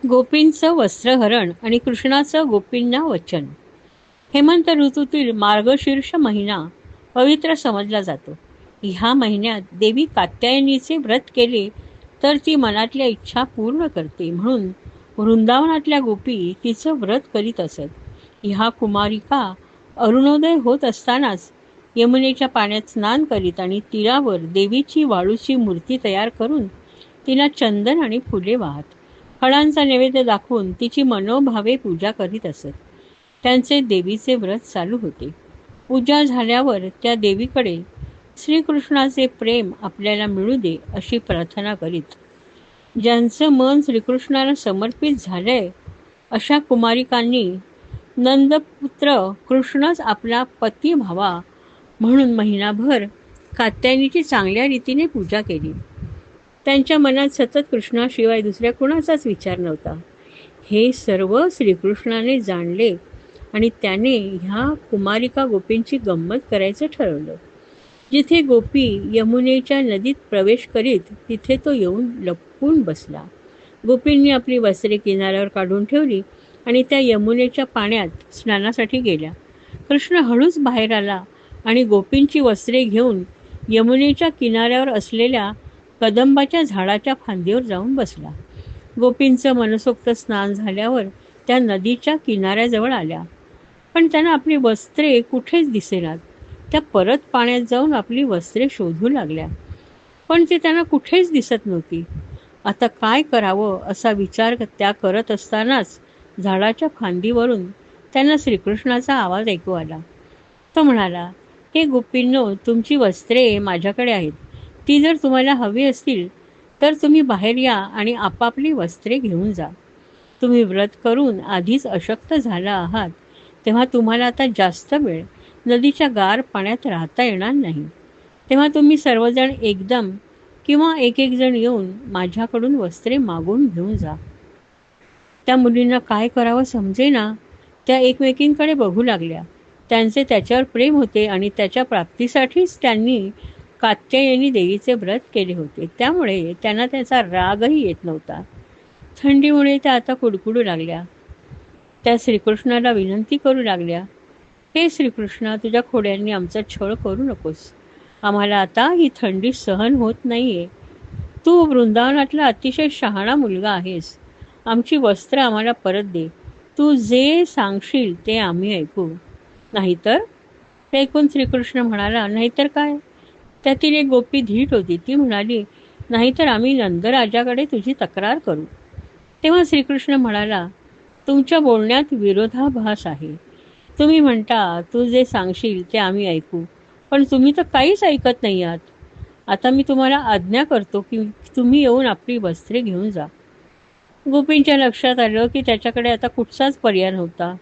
गोपींचं वस्त्रहरण आणि कृष्णाचं गोपींना वचन. हेमंत ऋतूतील मार्गशीर्ष महिना पवित्र समजला जातो. ह्या महिन्यात देवी कात्यायनीचे व्रत केले तर ती मनातल्या इच्छा पूर्ण करते, म्हणून वृंदावनातल्या गोपी तिचं व्रत करीत असत. ह्या कुमारिका अरुणोदय होत असतानाच यमुनेच्या पाण्यात स्नान करीत आणि तीरावर देवीची वाळूची मूर्ती तयार करून तिला चंदन आणि फुले वाहत फळांचा नैवेद्य दाखवून तिची मनोभावे पूजा करीत असत. त्यांचे देवीचे व्रत चालू होते. पूजा झाल्यावर त्या देवीकडे श्रीकृष्णाचे प्रेम आपल्याला मिळू दे अशी प्रार्थना करीत. ज्यांचं मन श्रीकृष्णाला समर्पित झालंय अशा कुमारिकांनी नंदपुत्र कृष्णच आपला पती व्हावा म्हणून महिनाभर कात्यायनीची चांगल्या रीतीने पूजा केली. त्यांच्या मनात सतत कृष्णाशिवाय दुसऱ्या कुणाचाच विचार नव्हता. हे सर्व श्रीकृष्णाने जाणले आणि त्याने ह्या कुमारिका गोपींची गंमत करायचं ठरवलं. जिथे गोपी यमुनेच्या नदीत प्रवेश करीत तिथे तो येऊन लपून बसला. गोपींनी आपली वस्त्रे किनाऱ्यावर काढून ठेवली आणि त्या यमुनेच्या पाण्यात स्नानासाठी गेल्या. कृष्ण हळूच बाहेर आला आणि गोपींची वस्त्रे घेऊन यमुनेच्या किनाऱ्यावर असलेल्या कदंबाच्या झाडाच्या फांदीवर जाऊन बसला. गोपींचं मनसोक्त स्नान झाल्यावर त्या नदीच्या किनाऱ्याजवळ आल्या, पण त्यांना आपली वस्त्रे कुठेच दिसेनात. त्या परत पाण्यात जाऊन आपली वस्त्रे शोधू लागल्या, पण ती त्यांना कुठेच दिसत नव्हती. आता काय करावं असा विचार त्या करत असतानाच झाडाच्या फांदीवरून त्यांना श्रीकृष्णाचा आवाज ऐकू आला. तो म्हणाला, हे गोपींनो, तुमची वस्त्रे माझ्याकडे आहेत. ती जर तुम्हाला हवी असतील तर तुम्ही बाहेर या आणि आपापली वस्त्रे घेऊन जा. तुम्ही व्रत करून आधीच अशक्त झाला आहात, तेव्हा तुम्हाला आता जास्त वेळ नदीच्या गार पाण्यात राहता येणार नाही. तेव्हा तुम्ही सर्वजण एकदम किंवा एक एक जण येऊन माझ्याकडून वस्त्रे मागून घेऊन जा. त्या मुलींना काय करावं समजेना. त्या एकमेकींकडे बघू लागल्या. त्यांचे त्याच्यावर प्रेम होते आणि त्याच्या प्राप्तीसाठीच त्यांनी कात्यायनी देवीचे व्रत केले होते. त्यामुळे त्यांना त्याचा रागही येत नव्हता. थंडीमुळे त्या आता कुडकुडू लागल्या. त्या श्रीकृष्णाला विनंती करू लागल्या, हे श्रीकृष्णा, तुझ्या खोड्यांनी आमचा छळ करू नकोस. आम्हाला आता ही थंडी सहन होत नाहीये. तू वृंदावनातला अतिशय शहाणा मुलगा आहेस. आमची वस्त्र आम्हाला परत दे. तू जे सांगशील ते आम्ही ऐकू. नाहीतर? ते ऐकून श्रीकृष्ण म्हणाला, नाहीतर काय? त्यातील एक गोपी धीट होती. ती म्हणाली, नाहीतर आम्ही नंदराजाकडे तुझी तक्रार करू. तेव्हा श्रीकृष्ण म्हणाला, तुमच्या बोलण्यात विरोधाभास आहे. तुम्ही म्हणता तू जे सांगशील ते आम्ही ऐकू, पण तुम्ही तर काहीच ऐकत नाही आहात. आता मी तुम्हाला आज्ञा करतो की तुम्ही येऊन आपली वस्त्रे घेऊन जा. गोपींच्या लक्षात आलं की त्याच्याकडे आता कुठचाच पर्याय नव्हता.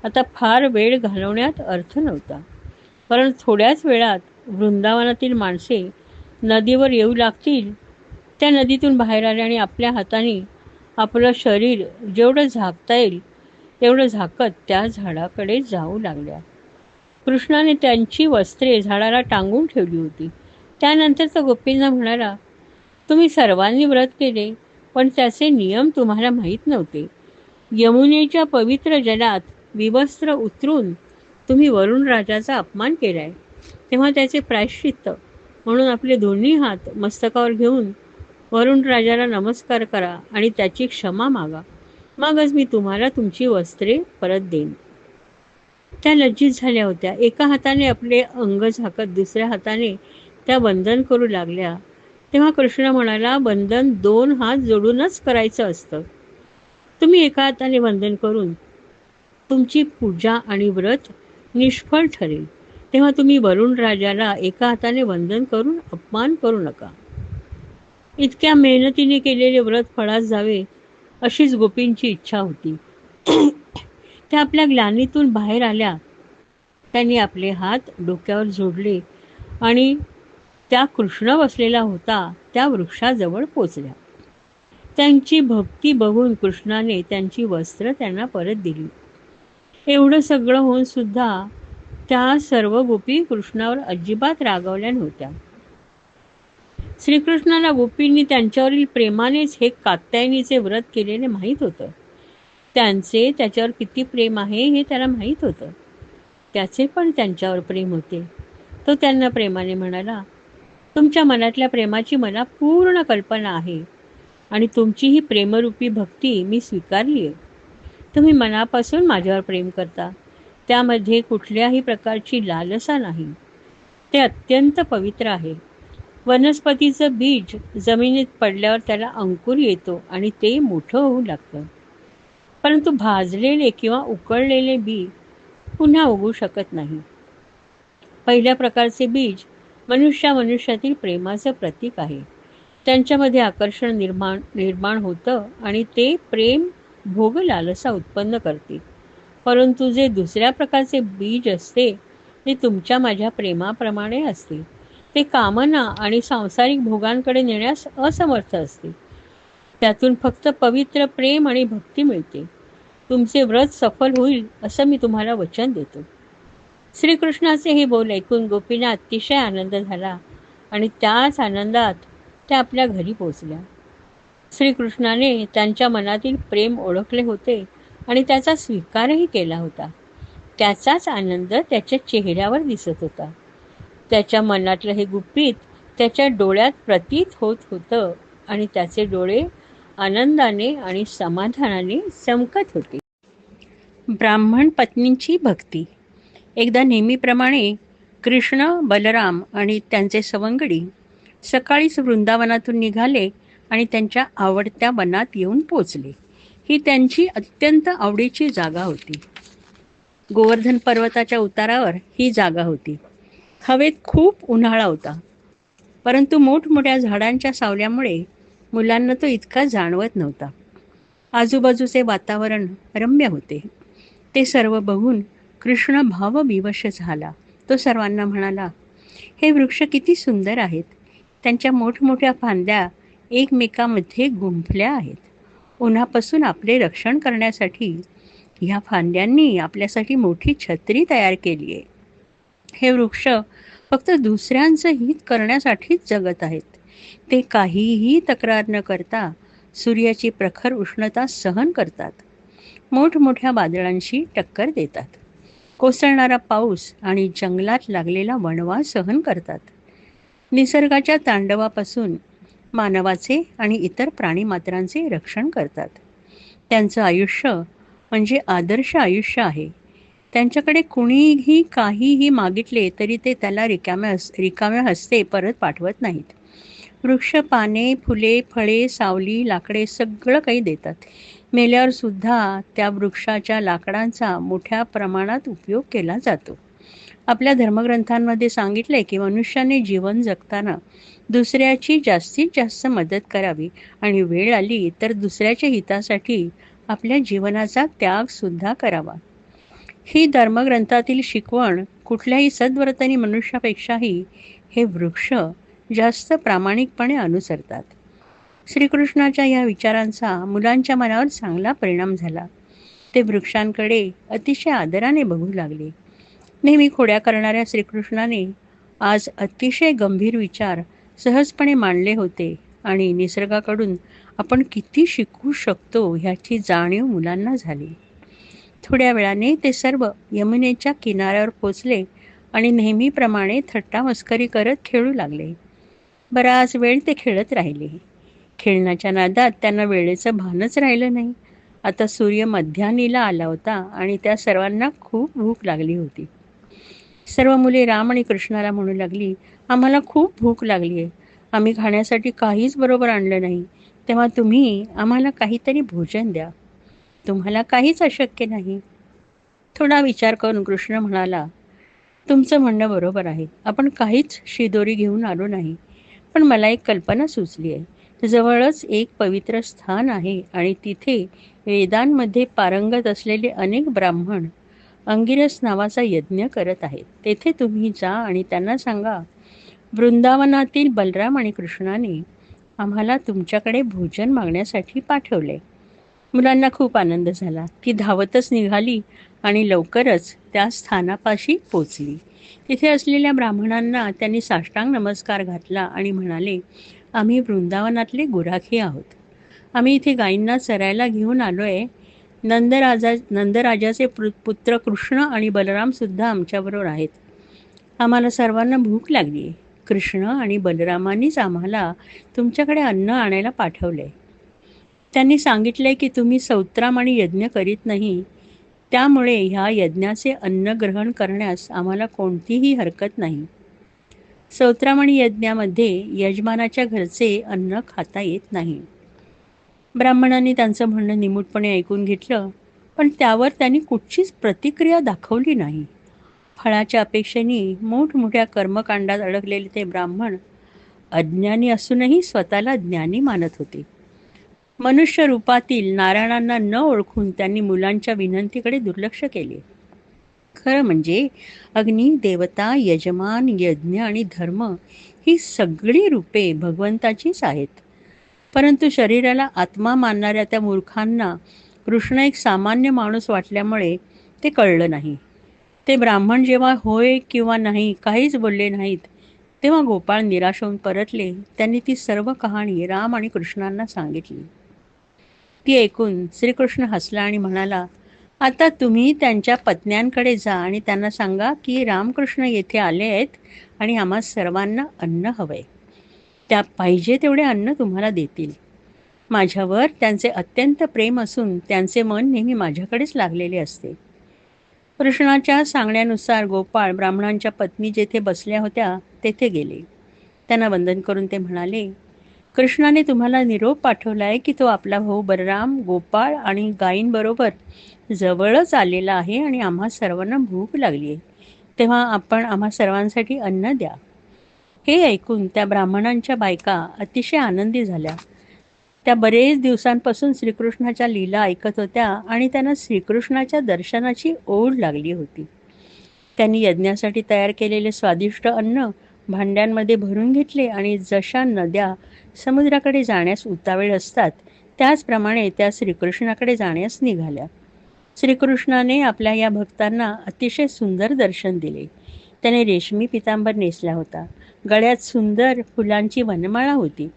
आता फार वेळ घालवण्यात अर्थ नव्हता, कारण थोड्याच वेळात वृंदावनातील माणसे नदीवर येऊ लागतील. त्या नदीतून बाहेर आल्या आणि आपल्या हाताने आपलं शरीर जेवढं झाकता येईल तेवढं झाकत त्या झाडाकडे जाऊ लागल्या. कृष्णाने त्यांची वस्त्रे झाडाला टांगून ठेवली होती. त्यानंतर तो गोपींना म्हणाला, तुम्ही सर्वांनी व्रत केले, पण त्याचे नियम तुम्हाला माहीत नव्हते. यमुनेच्या पवित्र जलात विवस्त्र उतरून तुम्ही वरुण राजाचा अपमान केलाय. तेव्हा त्याचे प्रायश्चित्त म्हणून आपले दोन्ही हात मस्तकावर घेऊन वरुण राजाला नमस्कार करा आणि त्याची क्षमा मागा. मगच मी तुम्हाला तुमची वस्त्रे परत देईन. त्या लज्जित झाल्या होत्या. एका हाताने आपले अंग झाकत दुसऱ्या हाताने त्या वंदन करू लागल्या. तेव्हा कृष्ण म्हणाला, वंदन 2 हात जोडूनच करायचं असतं. तुम्ही एका हाताने वंदन करून तुमची पूजा आणि व्रत निष्फळ ठरेल. तेव्हा तुम्ही वरुण राजाला एका हाताने वंदन करून अपमान करू नका. इतक्या मेहनतीने केलेले व्रत फळास जावे अशीच गोपींची इच्छा होती. त्या आपल्या ग्लानीतून बाहेर आल्या. त्यांनी आपले हात डोक्यावर जोडले आणि त्या कृष्ण बसलेला होता त्या वृक्षाजवळ पोचल्या. त्यांची भक्ती बघून कृष्णाने त्यांची वस्त्र त्यांना परत दिली. एवढं सगळं होऊन सुद्धा त्या सर्व गोपी कृष्णावर अजिबात रागावल्या नव्हत्या. श्रीकृष्णाला गोपींनी त्यांच्यावरील प्रेमानेच हे कात्यायनीचे व्रत केलेले माहीत होतं. त्यांचे त्याच्यावर किती प्रेम आहे हे त्याला माहीत होतं. त्याचे पण त्यांच्यावर प्रेम होते. तो त्यांना प्रेमाने म्हणाला, तुमच्या मनातल्या प्रेमाची मला पूर्ण कल्पना आहे आणि तुमची ही प्रेमरूपी भक्ती मी स्वीकारली आहे. तुम्ही मनापासून माझ्यावर प्रेम करता. त्यामध्ये कुठल्याही प्रकारची लालसा नाही. ते अत्यंत पवित्र आहे. वनस्पतीचं बीज जमिनीत पडल्यावर त्याला अंकुर येतो आणि ते मोठं होऊ लागतं. परंतु भाजलेले किंवा उकळलेले बी पुन्हा उगू शकत नाही. पहिल्या प्रकारचे बीज मनुष्यातील प्रेमाचं प्रतीक आहे. त्यांच्यामध्ये आकर्षण निर्माण होतं आणि ते प्रेम भोग लालसा उत्पन्न करते. परंतु जे दुसऱ्या प्रकारचे बीज असते ते तुमच्या माझ्या प्रेमाप्रमाणे असते. ते कामना आणि सांसारिक भोगांकडे नेण्यास असमर्थ असते. त्यातून फक्त पवित्र प्रेम आणि भक्ती मिळते. तुमचे व्रत सफल होईल असं मी तुम्हाला वचन देतो. श्रीकृष्णाचे हे बोल ऐकून गोपींना अतिशय आनंद झाला आणि त्याच आनंदात त्या आपल्या घरी पोहोचल्या. श्रीकृष्णाने त्यांच्या मनातील प्रेम ओळखले होते आणि त्याचा स्वीकारही केला होता. त्याचाच आनंद त्याच्या चेहऱ्यावर दिसत होता. त्याच्या मनातलं हे गुपित त्याच्या डोळ्यात प्रतीत होत होतं आणि त्याचे डोळे आनंदाने आणि समाधानाने चमकत होते. ब्राह्मण पत्नींची भक्ती. एकदा नेहमीप्रमाणे कृष्ण, बलराम आणि त्यांचे सवंगडी सकाळीच वृंदावनातून निघाले आणि त्यांच्या आवडत्या वनात येऊन पोचले. ही त्यांची अत्यंत आवडीची जागा होती. गोवर्धन पर्वताच्या उतारावर ही जागा होती. हवेत खूप उन्हाळा होता, परंतु मोठमोठ्या झाडांच्या सावल्यामुळे मुलांना तो इतका जाणवत नव्हता. आजूबाजूचे वातावरण रम्य होते. ते सर्व बघून कृष्ण भावविवश झाला. तो सर्वांना म्हणाला, हे वृक्ष किती सुंदर आहेत. त्यांच्या मोठमोठ्या फांद्या एकमेकांमध्ये गुंफल्या आहेत. उन्हापासून आपले रक्षण करण्यासाठी ह्या फांद्यांनी आपल्यासाठी मोठी छत्री तयार केली आहे. हे वृक्ष फक्त दुसऱ्यांचं हित करण्यासाठीच जगत आहेत. ते काहीही तक्रार न करता सूर्याची प्रखर उष्णता सहन करतात. मोठमोठ्या वादळांशी टक्कर देतात. कोसळणारा पाऊस आणि जंगलात लागलेला वणवा सहन करतात. निसर्गाच्या तांडवापासून मानवाचे आणि इतर प्राणीमात्रांचे रक्षण करतात. त्यांचं आयुष्य म्हणजे आदर्श आयुष्य आहे. त्यांच्याकडे कुणीही काहीही मागितले तरी ते त्याला रिकाम्या हस्ते परत पाठवत नाहीत. वृक्ष पाने, फुले, फळे, सावली, लाकडे सगळं काही देतात. मेल्यावर सुद्धा त्या वृक्षाच्या लाकडांचा मोठ्या प्रमाणात उपयोग केला जातो. आपल्या धर्मग्रंथांमध्ये सांगितले की मनुष्याने जीवन जगताना दुसऱ्याची जास्तीत जास्त मदत करावी आणि वेळ आली तर दुसऱ्याच्या हितासाठी आपल्या जीवनाचा त्याग सुद्धा करावा. ही धर्मग्रंथातील शिकवण कुठल्याही सद्व्रतनी मनुष्यापेक्षाही हे वृक्ष जास्त प्रामाणिकपणे अनुसरतात. श्रीकृष्णाच्या या विचारांचा मुलांच्या मनावर चांगला परिणाम झाला. ते वृक्षांकडे अतिशय आदराने बघू लागले. नेहमी खोड्या करणाऱ्या श्रीकृष्णाने आज अतिशय गंभीर विचार सहजपणे मांडले होते आणि निसर्गाकडून आपण किती शिकू शकतो ह्याची जाणीव मुलांना झाली. थोड्या वेळाने ते सर्व यमुनेच्या किनाऱ्यावर पोचले आणि नेहमीप्रमाणे थट्टा मस्करी करत खेळू लागले. बराच वेळ ते खेळत राहिले. खेळण्याच्या नादात त्यांना वेळेचं भानच राहिलं नाही. आता सूर्य मध्यान्हीला आला होता आणि त्या सर्वांना खूप भूक लागली होती. सर्व मुले राम आणि कृष्णाला म्हणू लागली, आम्हाला खूप भूक लागली आहे. आम्ही खाण्यासाठी काहीच बरोबर आणलं नाही. तेव्हा तुम्ही आम्हाला काहीतरी भोजन द्या. तुम्हाला काहीच अशक्य नाही. थोडा विचार करून कृष्ण म्हणाला, तुमचं म्हणणं बरोबर आहे. आपण काहीच शिदोरी घेऊन आलो नाही. पण मला एक कल्पना सुचली आहे. जवळच एक पवित्र स्थान आहे आणि तिथे वेदांमध्ये पारंगत असलेले अनेक ब्राह्मण अंगिरस नावाचा यज्ञ करत आहेत. तेथे तुम्ही जा आणि त्यांना सांगा, वृंदावनातील बलराम आणि कृष्णाने आम्हाला तुमच्याकडे भोजन मागण्यासाठी पाठवले. मुलांना खूप आनंद झाला. ती धावतच निघाली आणि लवकरच त्या स्थानापाशी पोचली. तिथे असलेल्या ब्राह्मणांना त्यांनी साष्टांग नमस्कार घातला आणि म्हणाले, आम्ही वृंदावनातले गुराखी आहोत. आम्ही इथे गायींना चरायला घेऊन आलोय. नंदराजाचे पुत्र कृष्ण आणि बलराम सुद्धा आमच्याबरोबर आहेत. आम्हाला सर्वांना भूक लागली. कृष्ण आणि बलरामांनीच आम्हाला तुमच्याकडे अन्न आणायला पाठवलंय. त्यांनी सांगितलंय की तुम्ही सौत्राम आणि यज्ञ करीत नाही, त्यामुळे ह्या यज्ञाचे अन्न ग्रहण करण्यास आम्हाला कोणतीही हरकत नाही. सौत्राम आणि यज्ञामध्ये यजमानाच्या घरचे अन्न खाता येत नाही. ब्राह्मणांनी त्यांचं म्हणणं निमूटपणे ऐकून घेतलं, पण त्यावर त्यांनी कुठचीच प्रतिक्रिया दाखवली नाही. फळाच्या अपेक्षेने मोठमोठ्या कर्मकांडात अडकलेले ते ब्राह्मण अज्ञानी असूनही स्वतःला ज्ञानी मानत होते. मनुष्य रूपातील नारायणांना न ओळखून त्यांनी मुलांच्या विनंतीकडे दुर्लक्ष केले. खरं म्हणजे अग्नी, देवता, यजमान, यज्ञ आणि धर्म ही सगळी रूपे भगवंताचीच आहेत. परंतु शरीराला आत्मा मानणाऱ्या त्या मूर्खांना कृष्ण एक सामान्य माणूस वाटल्यामुळे ते कळलं नाही. ते ब्राह्मण जेव्हा होय किंवा नाही काहीच बोलले नाहीत, तेव्हा गोपाळ निराश होऊन परतले. त्यांनी ती सर्व कहाणी राम आणि कृष्णांना सांगितली. ती ऐकून श्रीकृष्ण हसला आणि म्हणाला, आता तुम्ही त्यांच्या पत्न्यांकडे जा आणि त्यांना सांगा की रामकृष्ण येथे आले आहेत आणि आम्हा सर्वांना अन्न हवंय. त्या पाहिजे तेवढे अन्न तुम्हाला देतील. माझ्यावर त्यांचे अत्यंत प्रेम असून त्यांचे मन नेहमी माझ्याकडेच लागलेले असते. कृष्णाच्या सांगण्यानुसार गोपाळ ब्राह्मणांच्या पत्नी जेथे बसल्या होत्या तेथे गेले. त्यांना वंदन करून ते म्हणाले, कृष्णाने तुम्हाला निरोप पाठवलाय की तो आपला भाऊ बलराम गोपाळ आणि गायींबरोबर जवळच आलेला आहे आणि आम्हा सर्वांना भूक लागली आहे. तेव्हा आपण आम्हा सर्वांसाठी अन्न द्या. हे ऐकून त्या ब्राह्मणांच्या बायका अतिशय आनंदी झाल्या. त्या बरेच दिवसांपासून श्रीकृष्णाच्या लीला ऐकत होत्या आणि त्यांना श्रीकृष्णाच्या दर्शनाची ओढ लागली होती. त्यांनी यज्ञासाठी तयार केलेले स्वादिष्ट अन्न भांड्यांमध्ये भरून घेतले आणि जशा नद्या समुद्राकडे जाण्यास उतावीळ असतात त्याचप्रमाणे त्या श्रीकृष्णाकडे जाण्यास निघाल्या. श्रीकृष्णाने आपल्या या भक्तांना अतिशय सुंदर दर्शन दिले. त्याने रेशमी पितांबर नेसला होता. गळ्यात सुंदर फुलांची वनमाळा होती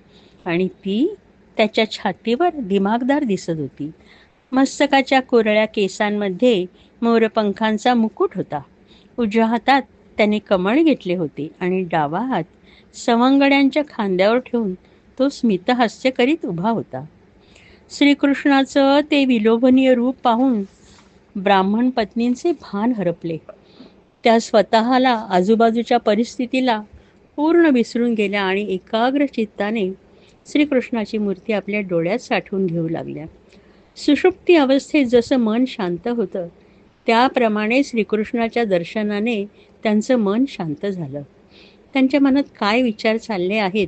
आणि ती त्याच्या छातीवर दिमागदार दिसत होती. मस्तकाच्या कोरळ्या केसांमध्ये मोरपंखांचा मुकुट होता. उजव्या हातात त्याने कमळ घेतले होते आणि डावा हात सवंगड्यांच्या खांद्यावर ठेवून तो स्मितहास्य करीत उभा होता. श्रीकृष्णाचं ते विलोभनीय रूप पाहून ब्राह्मण पत्नींचे भान हरपले. त्या स्वतःला आजूबाजूच्या परिस्थितीला पूर्ण विसरून गेल्या आणि एकाग्र चित्ताने श्रीकृष्णाची मूर्ती आपल्या डोळ्यात साठवून घेऊ लागल्या. सुषुप्ती अवस्थेत जसं मन शांत होतं त्याप्रमाणे श्रीकृष्णाच्या दर्शनाने त्यांचं मन शांत झालं. त्यांच्या मनात काय विचार चालले आहेत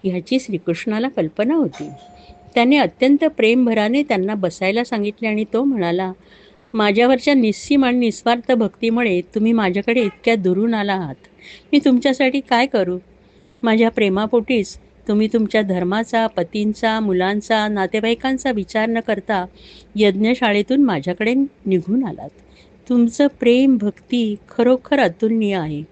ह्याची श्रीकृष्णाला कल्पना होती. त्याने अत्यंत प्रेमभराने त्यांना बसायला सांगितले आणि तो म्हणाला, माझ्यावरच्या निस्सीम आणि निस्वार्थ भक्तीमुळे तुम्ही माझ्याकडे इतक्या दुरून आला आहात. मी तुमच्यासाठी काय करू? माझ्या प्रेमापोटीच तुम्ही तुमच्या धर्माचा, पतींचा, मुलांचा, नातेवाईकांचा विचार न करता यज्ञशाळेतून माझ्याकडे निघून आलात. तुमचं प्रेम भक्ती खरोखर अतुलनीय आहे.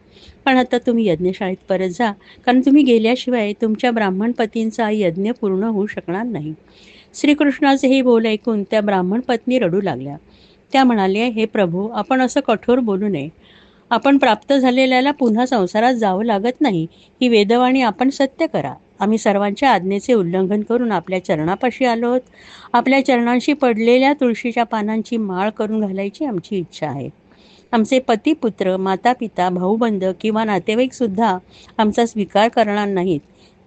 पण आता तुम्ही यज्ञशाळेत परत जा, कारण तुम्ही गेल्याशिवाय तुमच्या ब्राह्मण पतींचा यज्ञ पूर्ण होऊ शकणार नाही. श्रीकृष्णाचे हे बोल ऐकून त्या ब्राह्मण पत्नी रडू लागल्या. त्या म्हणाल्या, हे प्रभू, आपण असं कठोर बोलू नये. आपण प्राप्त झालेल्याला पुन्हा संसारात जावं लागत नाही, ही वेदवाणी आपण सत्य करा. आम्ही सर्वांच्या आज्ञेचे उल्लंघन करून आपल्या चरणापाशी आलो आहोत. आपल्या चरणांशी पडलेल्या तुळशीच्या पानांची माळ करून घालायची आमची इच्छा आहे. आमचे पती, पुत्र, माता, पिता, भाऊबंद किंवा नातेवाईक सुद्धा आमचा स्वीकार करणार नाहीत.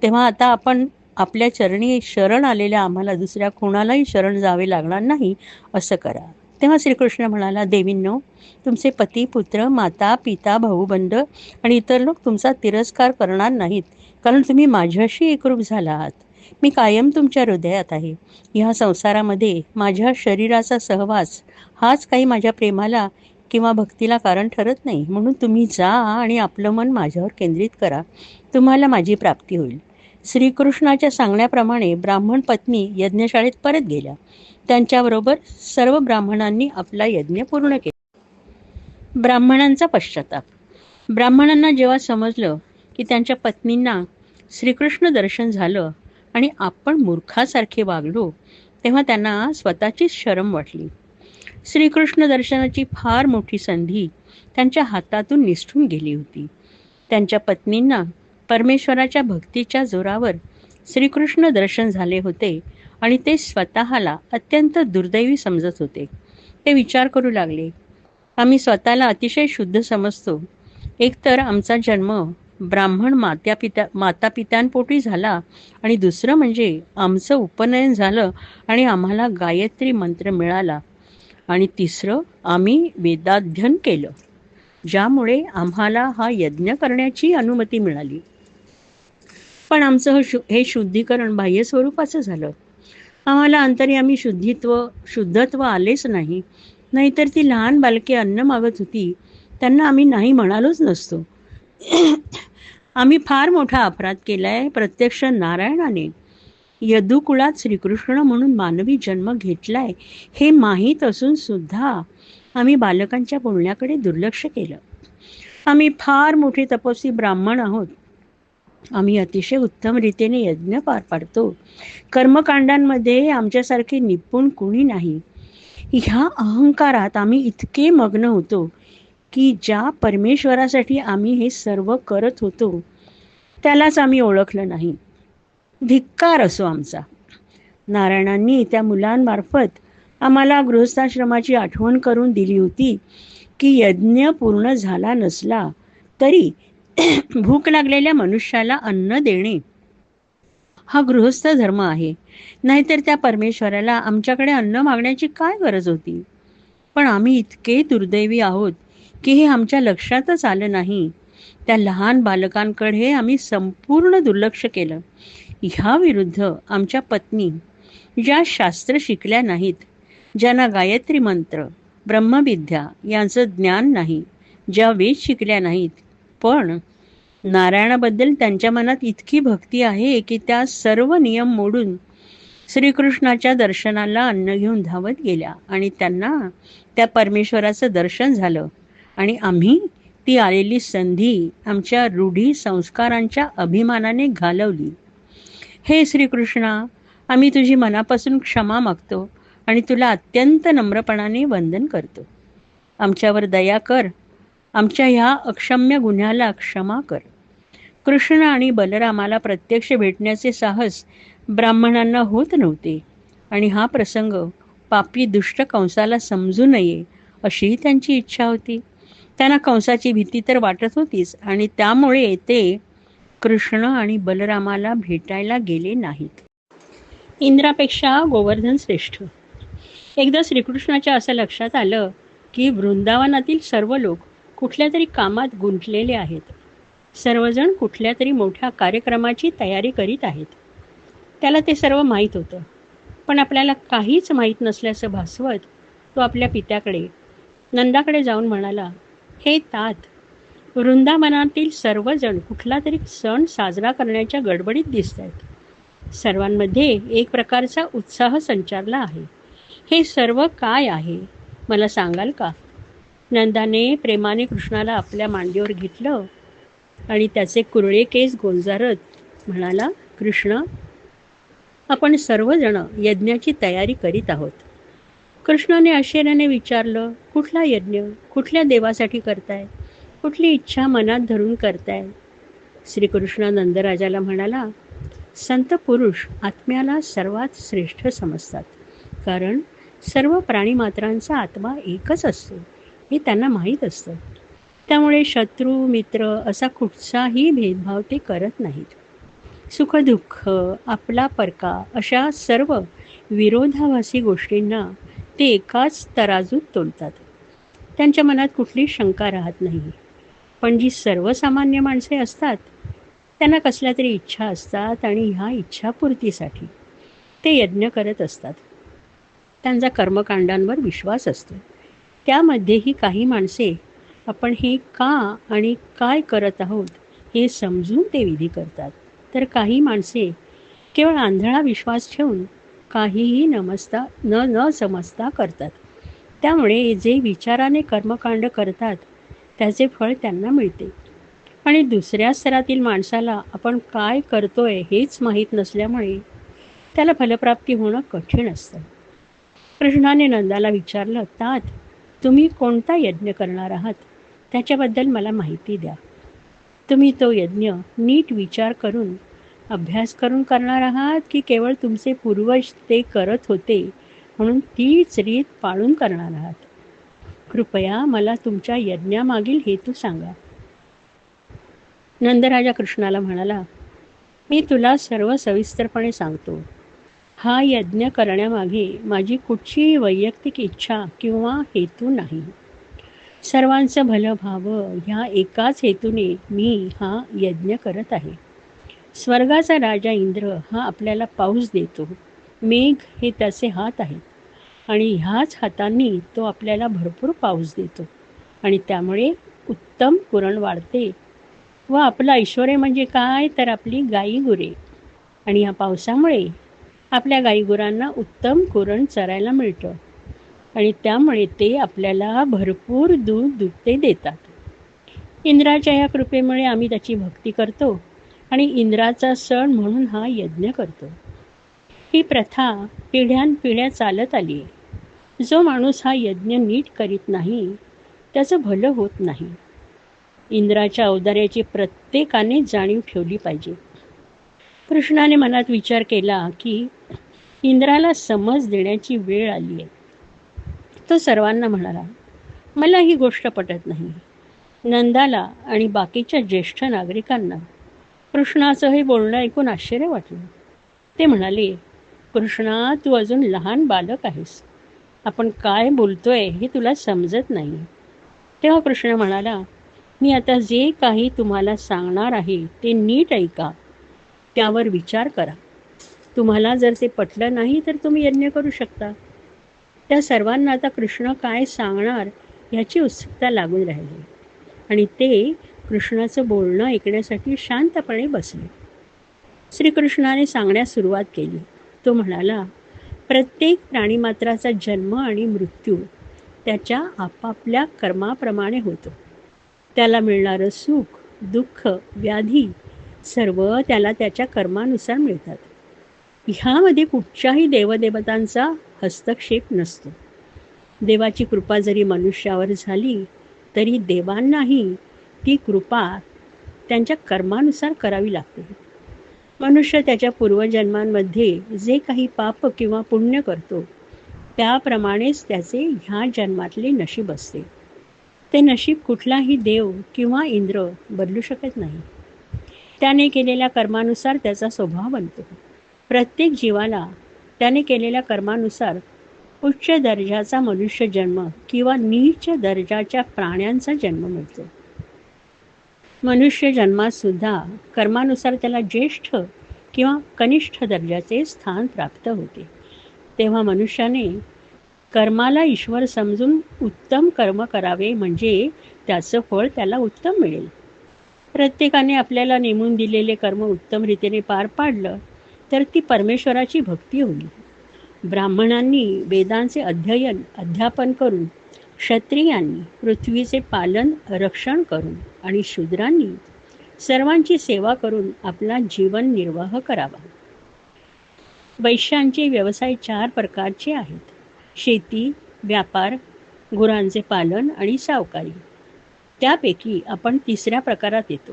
तेव्हा आता आपण आपल्या चरणी शरण आलेल्या आम्हाला दुसऱ्या कोणालाही शरण जावे लागणार नाही असं करा. तेव्हा श्रीकृष्ण म्हणाला, देवींनो, तुमचे पती, पुत्र, माता, पिता, भाऊबंद आणि इतर लोक तुमचा तिरस्कार करणार नाहीत, कारण तुम्ही माझ्याशी एकरूप झाला आहात. मी कायम तुमच्या हृदयात आहे. ह्या संसारामध्ये माझ्या शरीराचा सहवास हाच काही माझ्या प्रेमाला किंवा भक्तीला कारण ठरत नाही. म्हणून तुम्ही जा आणि आपलं मन माझ्यावर केंद्रित करा. तुम्हाला माझी प्राप्ती होईल. श्रीकृष्णाच्या सांगण्याप्रमाणे ब्राह्मण पत्नी यज्ञशाळेत परत गेल्या. त्यांच्याबरोबर सर्व ब्राह्मणांनी आपला यज्ञ पूर्ण केला. ब्राह्मणांचा पश्चाताप. ब्राह्मणांना जेव्हा समजलं की त्यांच्या पत्नींना श्रीकृष्ण दर्शन झालं आणि आपण मूर्खासारखे वागलो, तेव्हा त्यांना स्वतःचीच शरम वाटली. श्रीकृष्ण दर्शनाची फार मोठी संधी त्यांच्या हातातून निसटून गेली होती. त्यांच्या पत्नींना परमेश्वराच्या भक्तीच्या जोरावर श्रीकृष्ण दर्शन झाले होते आणि ते स्वतःला अत्यंत दुर्दैवी समजत होते. ते विचार करू लागले, आम्ही स्वतःला अतिशय शुद्ध समजतो. एकतर आमचा जन्म ब्राह्मण मातापित्यांपोटी झाला आणि दुसरं म्हणजे आमचं उपनयन झालं आणि आम्हाला गायत्री मंत्र मिळाला आणि तिसरं आम्ही वेदाध्ययन केलं, ज्यामुळे आम्हाला हा यज्ञ करण्याची अनुमती मिळाली. पण आमचं हे शुद्धीकरण बाह्य स्वरूपाचं झालं. आम्हाला अंतर्यामी शुद्धत्व आलेच नाही. नाहीतर ती लहान बालके अन्न मागत होती, त्यांना आम्ही नाही म्हणालोच नसतो. आम्ही फार मोठा अपराध केलाय. प्रत्यक्ष नारायणाने यदुकुळात श्रीकृष्ण म्हणून मानवी जन्म घेतलाय हे माहीत असून सुद्धा आम्ही बालकांच्या बोलण्याकडे दुर्लक्ष केलं. आम्ही फार मोठे तपस्वी ब्राह्मण आहोत. आम्ही अतिशय उत्तम रीतीने यज्ञ पार पाडतो. कर्मकांडांमध्ये आमच्यासारखे निपुण कुणी नाही. ह्या अहंकारात आम्ही इतके मग्न होतो की ज्या परमेश्वरासाठी आम्ही हे सर्व करत होतो त्यालाच आम्ही ओळखलं नाही. धिक्कार असो आमचा. नारायणांनी त्या मुलांमार्फत आम्हाला गृहस्थाश्रमाची आठवण करून दिली होती की यज्ञ पूर्ण झाला नसला तरी भूक लागलेल्या मनुष्याला अन्न देणे हा गृहस्थ धर्म आहे. नाहीतर त्या परमेश्वराला आमच्याकडे अन्न मागण्याची काय गरज होती. पण आम्ही इतके दुर्दैवी आहोत की हे आमच्या लक्षातच आलं नाही. त्या लहान बालकांकडे आम्ही संपूर्ण दुर्लक्ष केलं. ह्या विरुद्ध आमच्या पत्नी ज्या शास्त्र शिकल्या नाहीत, ज्यांना गायत्री मंत्र ब्रह्मविद्या यांचं ज्ञान नाही, ज्या वेद शिकल्या नाहीत, पण नारायणाबद्दल त्यांच्या मनात इतकी भक्ती आहे की त्या सर्व नियम मोडून श्रीकृष्णाच्या दर्शनाला अन्न घेऊन धावत गेल्या आणि त्यांना त्या परमेश्वराचं दर्शन झालं आणि आम्ही ती आलेली संधी आमच्या रूढी संस्कारांच्या अभिमानाने घालवली. हे श्रीकृष्णा, आम्ही तुझी मनापासून क्षमा मागतो आणि तुला अत्यंत नम्रपणाने वंदन करतो. आमच्यावर दया कर. आमच्या ह्या अक्षम्य गुन्ह्याला क्षमा कर. कृष्ण आणि बलरामाला प्रत्यक्ष भेटण्याचे साहस ब्राह्मणांना होत नव्हते आणि हा प्रसंग पापी दुष्ट कंसाला समजू नये अशी त्यांची इच्छा होती. त्यांना कंसाची भीती तर वाटत होतीच आणि त्यामुळे ते कृष्ण आणि बलरामाला भेटायला गेले नाहीत. इंद्रापेक्षा गोवर्धन श्रेष्ठ. एकदा श्रीकृष्णाच्या असं लक्षात आलं की वृंदावनातील सर्व लोक कुठल्या तरी कामात गुंतलेले आहेत. सर्वजण कुठल्या तरी मोठ्या कार्यक्रमाची तयारी करीत आहेत. त्याला ते सर्व माहीत होतं, पण आपल्याला काहीच माहीत नसल्याचं भासवत तो आपल्या पित्याकडे नंदाकडे जाऊन म्हणाला, हे तात, वृंदावनातील सर्वजण कुठला तरी सण साजरा करण्याच्या गडबडीत दिसत आहेत. सर्वांमध्ये एक प्रकारचा उत्साह संचारला आहे. हे सर्व काय आहे, मला सांगाल का? नंदाने प्रेमाने कृष्णाला आपल्या मांडीवर घेतलं आणि त्याचे कुरळे केस गोंजारत म्हणाला, कृष्ण, आपण सर्वजण यज्ञाची तयारी करीत आहोत. कृष्णाने आश्चर्याने विचारलं, कुठला यज्ञ? कुठल्या देवासाठी करताय? कुठली इच्छा मनात धरून करताय? श्रीकृष्ण नंदराजाला म्हणाला, संत पुरुष आत्म्याला सर्वात श्रेष्ठ समजतात, कारण सर्व प्राणीमात्रांचा आत्मा एकच असतो हे त्यांना माहीत असतं. त्यामुळे शत्रू मित्र असा कुठचाही भेदभाव ते करत नाहीत. सुखदुःख, आपला परका अशा सर्व विरोधाभासी गोष्टींना ते एकाच तराजूत तोलतात. त्यांच्या मनात कुठली शंका राहत नाही. पण जी सर्वसामान्य माणसे असतात त्यांना कसल्या तरी इच्छा असतात आणि ह्या इच्छापूर्तीसाठी ते यज्ञ करत असतात. त्यांचा कर्मकांडांवर विश्वास असतो. त्यामध्येही काही माणसे आपण हे का आणि काय करत आहोत हे समजून ते विधी करतात. तर काही माणसे केवळ आंधळा विश्वास ठेवून काहीही न समजता करतात. त्यामुळे जे विचाराने कर्मकांड करतात त्याचे फळ त्यांना मिळते. आणि दुसऱ्या स्तरातील माणसाला आपण काय करतोय हेच माहीत नसल्यामुळे त्याला फलप्राप्ती होणं कठीण असतं. कृष्णाने नंदाला विचारलं, तात, तुम्ही कोणता यज्ञ करणार आहात त्याच्याबद्दल मला माहिती द्या. तुम्ही तो यज्ञ नीट विचार करून अभ्यास करून करणार आहात की केवळ तुमचे पूर्वज ते करत होते म्हणून तीच रीत पाळून करणार आहात? कृपया मला तुमच्या यज्ञामागील हेतू सांगा. नंदराजा कृष्णाला म्हणाला, मी तुला सर्व सविस्तरपणे सांगतो. हा यज्ञ करण्यामागे माझी कुठची वैयक्तिक इच्छा किंवा हेतू नाही. सर्वांचं भलं व्हावं ह्या एकाच हेतूने मी हा यज्ञ करत आहे. स्वर्गाचा राजा इंद्र हा आपल्याला पाऊस देतो. मेघ हे त्याचे हात आहेत आणि ह्याच हातांनी तो आपल्याला भरपूर पाऊस देतो आणि त्यामुळे उत्तम कुरण वाढते व आपलं ऐश्वर्य म्हणजे काय तर आपली गाई गुरे. आणि या पावसामुळे आपल्या गाईगुरांना उत्तम कुरण चरायला मिळतं आणि त्यामुळे ते आपल्याला भरपूर दूध दुभते देतात. इंद्राच्या या कृपेमुळे आम्ही त्याची भक्ती करतो आणि इंद्राचा सण म्हणून हा यज्ञ करतो. ही प्रथा पिढ्यानपिढ्या चालत आली आहे. जो माणूस हा यज्ञ नीट करीत नाही त्याचं भलं होत नाही. इंद्राच्या औदार्याची प्रत्येकाने जाणीव ठेवली पाहिजे. कृष्णाने मनात विचार केला की इंद्राला समज देण्याची वेळ आली आहे. तो सर्वांना म्हणाला, मला ही गोष्ट पटत नाही. नंदाला आणि बाकीच्या ज्येष्ठ नागरिकांना कृष्णाचं हे बोलणं ऐकून आश्चर्य वाटलं. ते म्हणाले, कृष्णा, तू अजून लहान बालक आहेस. आपण काय बोलतोय हे तुला समजत नाही. तेव्हा कृष्ण म्हणाला, मी आता जे काही तुम्हाला सांगणार आहे ते नीट ऐका, त्यावर विचार करा. तुम्हाला जर ते पटलं नाही तर तुम्ही यज्ञ करू शकता. त्या सर्वांना आता कृष्ण काय सांगणार याची उत्सुकता लागून राहिली आणि ते कृष्णाचं बोलणं ऐकण्यासाठी शांतपणे बसले. श्रीकृष्णाने सांगण्यास सुरुवात केली. तो म्हणाला, प्रत्येक प्राणीमात्राचा जन्म आणि मृत्यू त्याच्या आपापल्या कर्माप्रमाणे होतो. त्याला मिळणारं सुख, दुःख, व्याधी सर्व त्याला त्याच्या कर्मानुसार मिळतात. ह्यामध्ये कुठच्याही देवदेवतांचा हस्तक्षेप नसतो. देवाची कृपा जरी मनुष्यावर झाली तरी देवांनाही ती कृपा त्यांच्या कर्मानुसार करावी लागते. मनुष्य त्याच्या पूर्वजन्मांमध्ये जे काही पाप किंवा पुण्य करतो त्याप्रमाणेच त्याचे ह्या जन्मातले नशीब असते. ते नशीब कुठलाही देव किंवा इंद्र बदलू शकत नाही. त्याने केलेल्या कर्मानुसार त्याचा स्वभाव बनतो. प्रत्येक जीवाला त्याने केलेल्या कर्मानुसार उच्च दर्जाचा मनुष्य जन्म किंवा नीच दर्जाच्या प्राण्यांचा जन्म मिळतो. मनुष्य जन्मात सुद्धा कर्मानुसार त्याला ज्येष्ठ किंवा कनिष्ठ दर्जाचे स्थान प्राप्त होते. तेव्हा मनुष्याने कर्माला ईश्वर समजून उत्तम कर्म करावे म्हणजे त्याचं फळ त्याला उत्तम मिळेल. प्रत्येकाने आपल्याला नेमून दिलेले कर्म उत्तम रीतीने पार पाडलं तर ती परमेश्वराची भक्ती होईल. ब्राह्मणांनी वेदांचे अध्यापन करून, क्षत्रियांनी पृथ्वीचे पालन रक्षण करून आणि शूद्रांनी सर्वांची सेवा करून आपला जीवन निर्वाह करावा. वैश्यांचे व्यवसाय 4 प्रकारचे आहेत: शेती, व्यापार, गुरांचे पालन आणि सावकारी. त्यापैकी आपण 3ऱ्या प्रकारात येतो.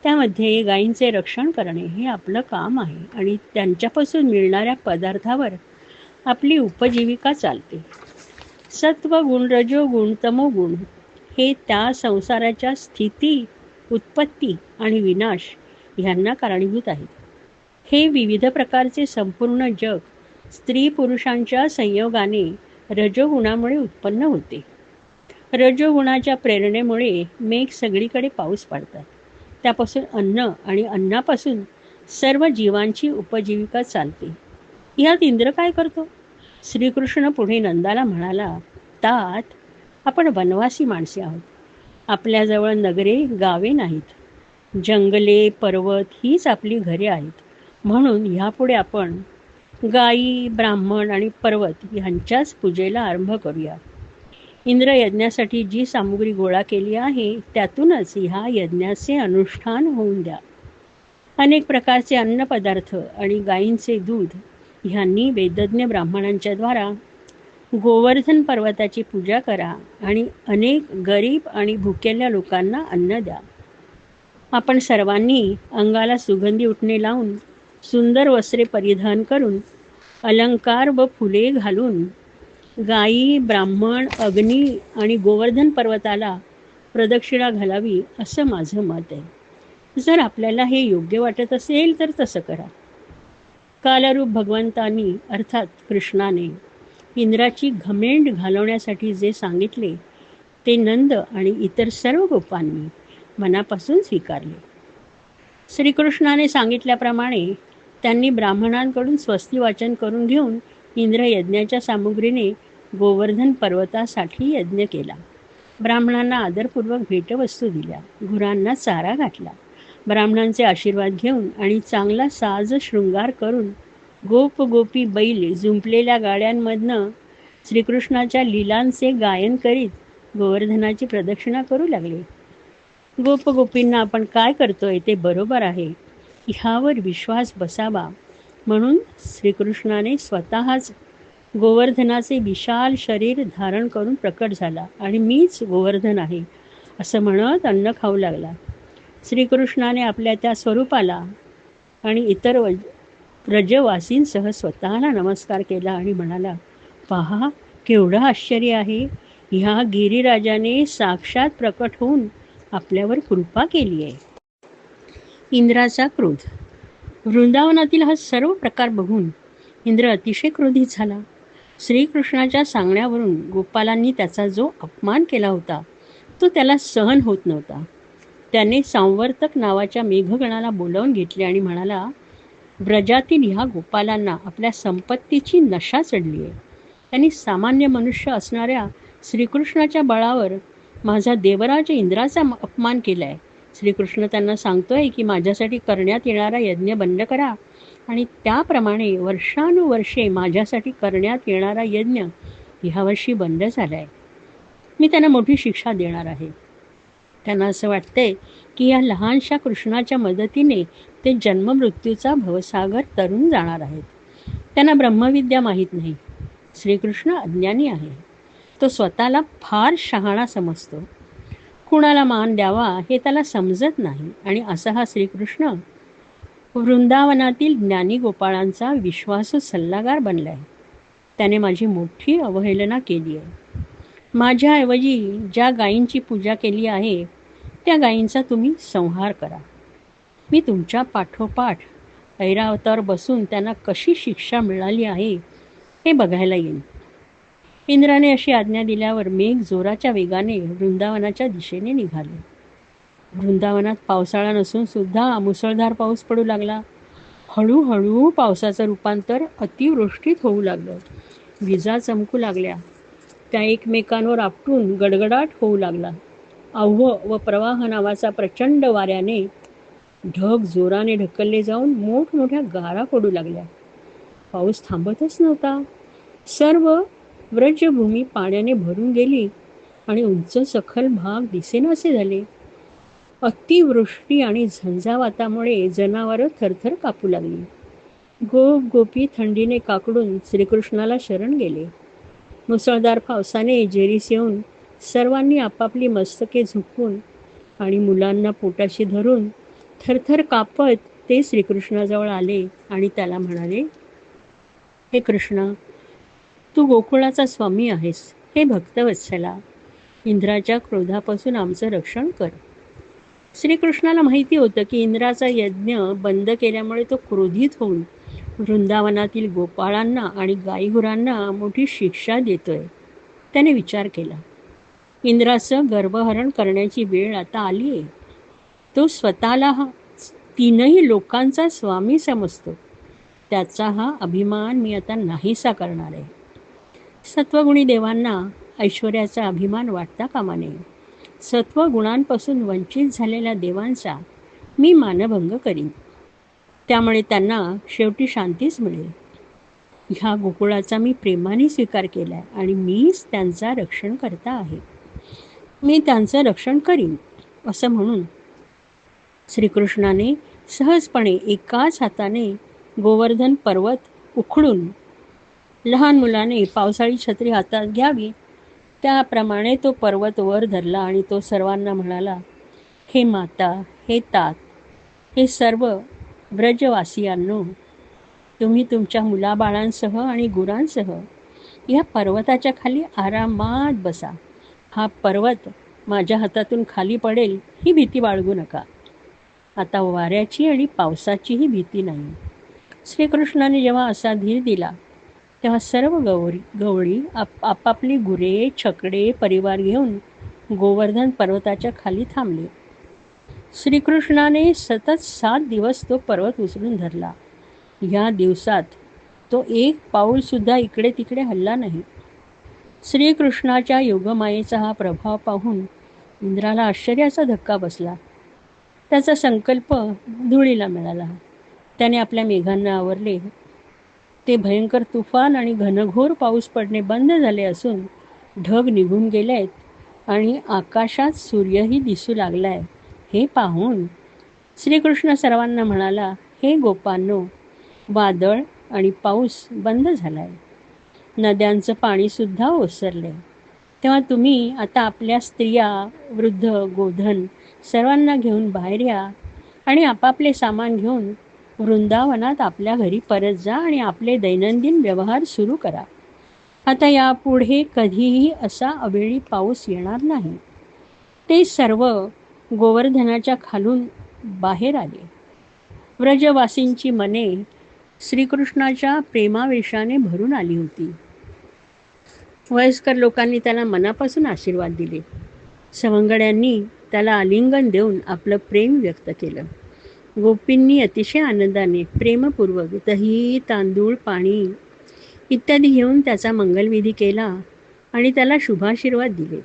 त्यामध्ये गायींचे रक्षण करणे हे आपलं काम आहे आणि त्यांच्यापासून मिळणाऱ्या पदार्थावर आपली उपजीविका चालते. सत्वगुण, रजोगुण, तमोगुण हे त्या संसाराच्या स्थिती, उत्पत्ती आणि विनाश ह्यांना कारणीभूत आहेत. हे विविध प्रकारचे संपूर्ण जग स्त्री पुरुषांच्या संयोगाने रजोगुणामुळे उत्पन्न होते. रजोगुणाच्या प्रेरणेमुळे मेघ सगळीकडे पाऊस पाडतात. त्यापासून अन्न आणि अन्नापासून सर्व जीवांची उपजीविका चालते. यात इंद्र काय करतो? श्रीकृष्ण पुढे नंदाला म्हणाला, तात, आपण वनवासी माणसे आहोत. आपल्याजवळ नगरे, गावे नाहीत. जंगले, पर्वत हीच आपली घरे आहेत. म्हणून ह्यापुढे आपण गायी, ब्राह्मण आणि पर्वत ह्यांच्याच पूजेला आरंभ करूया. इंद्र यज्ञासाठी जी सामुग्री गोळा केली आहे त्यातूनच ह्या यज्ञाचे अनुष्ठान होऊन द्या. अनेक प्रकारचे अन्नपदार्थ आणि गायींचे दूध ह्यांनी वेदज्ञ ब्राह्मणांच्या द्वारा गोवर्धन पर्वताची पूजा करा आणि अनेक गरीब आणि भुकेल्या लोकांना अन्न द्या. आपण सर्वांनी अंगाला सुगंधी उटणे लावून, सुंदर वस्त्रे परिधान करून, अलंकार व फुले घालून गायी, ब्राह्मण, अग्नी आणि गोवर्धन पर्वताला प्रदक्षिणा घालावी असं माझं मत आहे. जर आपल्याला हे योग्य वाटत असेल तर तसं करा. कालरूप भगवंतांनी अर्थात कृष्णाने इंद्राची घमेंड घालवण्यासाठी जे सांगितले ते नंद आणि इतर सर्व गोपांनी मनापासून स्वीकारले. श्रीकृष्णाने सांगितल्याप्रमाणे त्यांनी ब्राह्मणांकडून स्वस्ती वाचन करून घेऊन इंद्र यज्ञाच्या सामुग्रीने गोवर्धन पर्वतासाठी यज्ञ केला. ब्राह्मणांना आदरपूर्वक भेटवस्तू दिल्या, गुरांना चारा घातला. ब्राह्मणांचे आशीर्वाद घेऊन आणि चांगला साज शृंगार करून गोप गोपी बैल जुंपलेल्या गाड्यांमधनं श्रीकृष्णाच्या लीलांचे गायन करीत गोवर्धनाची प्रदक्षिणा करू लागले. गोपगोपींना आपण काय करतोय ते बरोबर आहे ह्यावर विश्वास बसावा म्हणून श्रीकृष्णाने स्वतःच गोवर्धनाचे विशाल शरीर धारण करून प्रकट झाला आणि मीच गोवर्धन आहे असं म्हणत अन्न खाऊ लागला. श्रीकृष्णाने आपल्या त्या स्वरूपाला आणि इतर व्रजवासींसह स्वतःला नमस्कार केला आणि म्हणाला, पहा केवढं आश्चर्य आहे. ह्या गिरिराजाने साक्षात प्रकट होऊन आपल्यावर कृपा केली आहे. इंद्राचा क्रोध. वृंदावनातील हा सर्व प्रकार बघून इंद्र अतिशय क्रोधित झाला. श्रीकृष्णाच्या सांगण्यावरून गोपालांनी त्याचा जो अपमान केला होता तो त्याला सहन होत नव्हता. त्याने संवर्तक नावाच्या मेघगणाला बोलावून घेतले आणि म्हणाला, व्रजातील ह्या गोपालांना आपल्या संपत्तीची नशा चढली आहे. त्यांनी सामान्य मनुष्य असणाऱ्या श्रीकृष्णाच्या बळावर माझा देवराज इंद्राचा अपमान केला आहे. श्रीकृष्ण त्यांना सांगतोय की माझ्यासाठी करण्यात येणारा यज्ञ बंद करा आणि त्याप्रमाणे वर्षानुवर्षे माझ्यासाठी करण्यात येणारा यज्ञ ह्यावर्षी बंद झाला आहे. मी त्यांना मोठी शिक्षा देणार आहे. त्यांना असं वाटतंय की या लहानशा कृष्णाच्या मदतीने ते जन्ममृत्यूचा भवसागर तरून जाणार आहेत. त्यांना ब्रह्मविद्या माहीत नाही. श्रीकृष्ण अज्ञानी आहे. तो स्वतःला फार शहाणा समजतो. कुणाला मान द्यावा हे त्याला समजत नाही आणि असा हा श्रीकृष्ण वृंदावनातील ज्ञानी गोपाळांचा विश्वासू सल्लागार बनलाय. त्याने माझी मोठी अवहेलना केली आहे. माझ्याऐवजी ज्या गायींची पूजा केली आहे त्या गायींचा तुम्ही संहार करा. मी तुमच्या पाठोपाठ ऐरावतावर बसून त्यांना कशी शिक्षा मिळाली आहे हे बघायला येईन. इंद्राने अशी आज्ञा दिल्यावर मेघ जोराच्या वेगाने वृंदावनाच्या दिशेने निघाले. वृंदावनात पावसाळा नसून सुद्धा मुसळधार पाऊस पडू लागला. हळूहळू पावसाचं रूपांतर अतिवृष्टीत होऊ लागलं. विजा चमकू लागल्या. त्या एकमेकांवर आपटून गडगडाट होऊ लागला. अव्व व प्रवाह नावाचा प्रचंड वाऱ्याने ढग जोराने ढकलले जाऊन मोठमोठ्या गारा पडू लागल्या. पाऊस थांबतच नव्हता. सर्व व्रजभूमी पाण्याने भरून गेली आणि उंच सखल भाग दिसेनासे झाले. अतिवृष्टी आणि झंझावातामुळे जनावरं थरथर कापू लागली. गोप गोपी थंडीने काकडून श्रीकृष्णाला शरण गेले. मुसळधार पावसाने जेरीस येऊन सर्वांनी आपापली मस्तके झुकवून आणि मुलांना पोटाशी धरून थरथर कापत ते श्रीकृष्णाजवळ आले आणि त्याला म्हणाले, हे कृष्ण, तू गोकुळाचा स्वामी आहेस. हे भक्तवत्सला, इंद्राच्या क्रोधापासून आमचं रक्षण कर. श्रीकृष्णाला माहिती होतं की इंद्राचा यज्ञ बंद केल्यामुळे तो क्रोधित होऊन वृंदावनातील गोपाळांना आणि गाईगुरांना मोठी शिक्षा देतोय. त्याने विचार केला, इंद्राचं गर्भहरण करण्याची वेळ आता आली आहे. तो स्वतःला तीनही लोकांचा स्वामी समजतो. त्याचा हा अभिमान मी आता नाहीसा करणार आहे. सत्वगुणी देवांना ऐश्वर्याचा अभिमान वाटता कामा नये. सत्वगुणांपासून वंचित झालेल्या देवांचा मी मानभंग करीन. त्यामुळे त्यांना शेवटी शांतीच मिळेल. ह्या गोकुळाचा मी प्रेमाने स्वीकार केलाय आणि मीच त्यांचा रक्षण करता आहे. मी त्यांचं रक्षण करीन असं म्हणून श्रीकृष्णाने सहजपणे एकाच हाताने गोवर्धन पर्वत उखडून, लहान मुलाने पावसाळी छत्री हातात घ्यावी त्याप्रमाणे तो पर्वत वर धरला आणि तो सर्वांना म्हणाला, हे माता, हे तात, हे सर्व व्रजवासियांनो, तुम्ही तुमच्या मुलाबाळांसह आणि गुरांसह या पर्वताच्या खाली आरामात बसा. हा पर्वत माझ्या हातातून खाली पडेल ही भीती बाळगू नका. आता वाऱ्याची आणि पावसाचीही भीती नाही. श्रीकृष्णाने जेव्हा असा धीर दिला तेव्हा सर्व गवळी आपापली गुरे, छकडे, परिवार घेऊन गोवर्धन पर्वताच्या खाली थांबले. श्रीकृष्णाने सतत 7 दिवस तो पर्वत उचलून धरला. या दिवसात तो एक पाऊल सुद्धा इकडे तिकडे हलला नाही. श्रीकृष्णाच्या योगमायेचा हा प्रभाव पाहून इंद्राला आश्चर्याचा धक्का बसला. त्याचा संकल्प धुळीला मिळाला. त्याने आपल्या मेघांना आवरले. ते भयंकर तुफान आणि घनघोर पाऊस पडणे बंद झाले असून ढग निघून गेलेत आणि आकाशात सूर्यही दिसू लागलाय. हे पाहून श्रीकृष्ण सर्वांना म्हणाला, हे गोपांनो, वादळ आणि पाऊस बंद झालाय. नद्यांचं पाणीसुद्धा ओसरले. तेव्हा तुम्ही आता आपल्या स्त्रिया, वृद्ध, गोधन सर्वांना घेऊन बाहेर या आणि आपापले सामान घेऊन वृंदावनात आपल्या घरी परत जा आणि आपले दैनंदिन व्यवहार सुरू करा. आता यापुढे कधीही असा अवेळी पाऊस येणार नाही. ते सर्व गोवर्धनाच्या खालून बाहेर आले. व्रजवासींची मने श्रीकृष्णाच्या प्रेमावेशाने भरून आली होती. वयस्कर लोकांनी त्याला मनापासून आशीर्वाद दिले. सवंगड्यांनी त्याला आलिंगन देऊन आपलं प्रेम व्यक्त केलं. गोपींनी अतिशय आनंदाने प्रेमपूर्वक दही, तांदूळ, पाणी इत्यादी घेऊन त्याचा मंगलविधी केला आणि त्याला शुभाशीर्वाद दिले.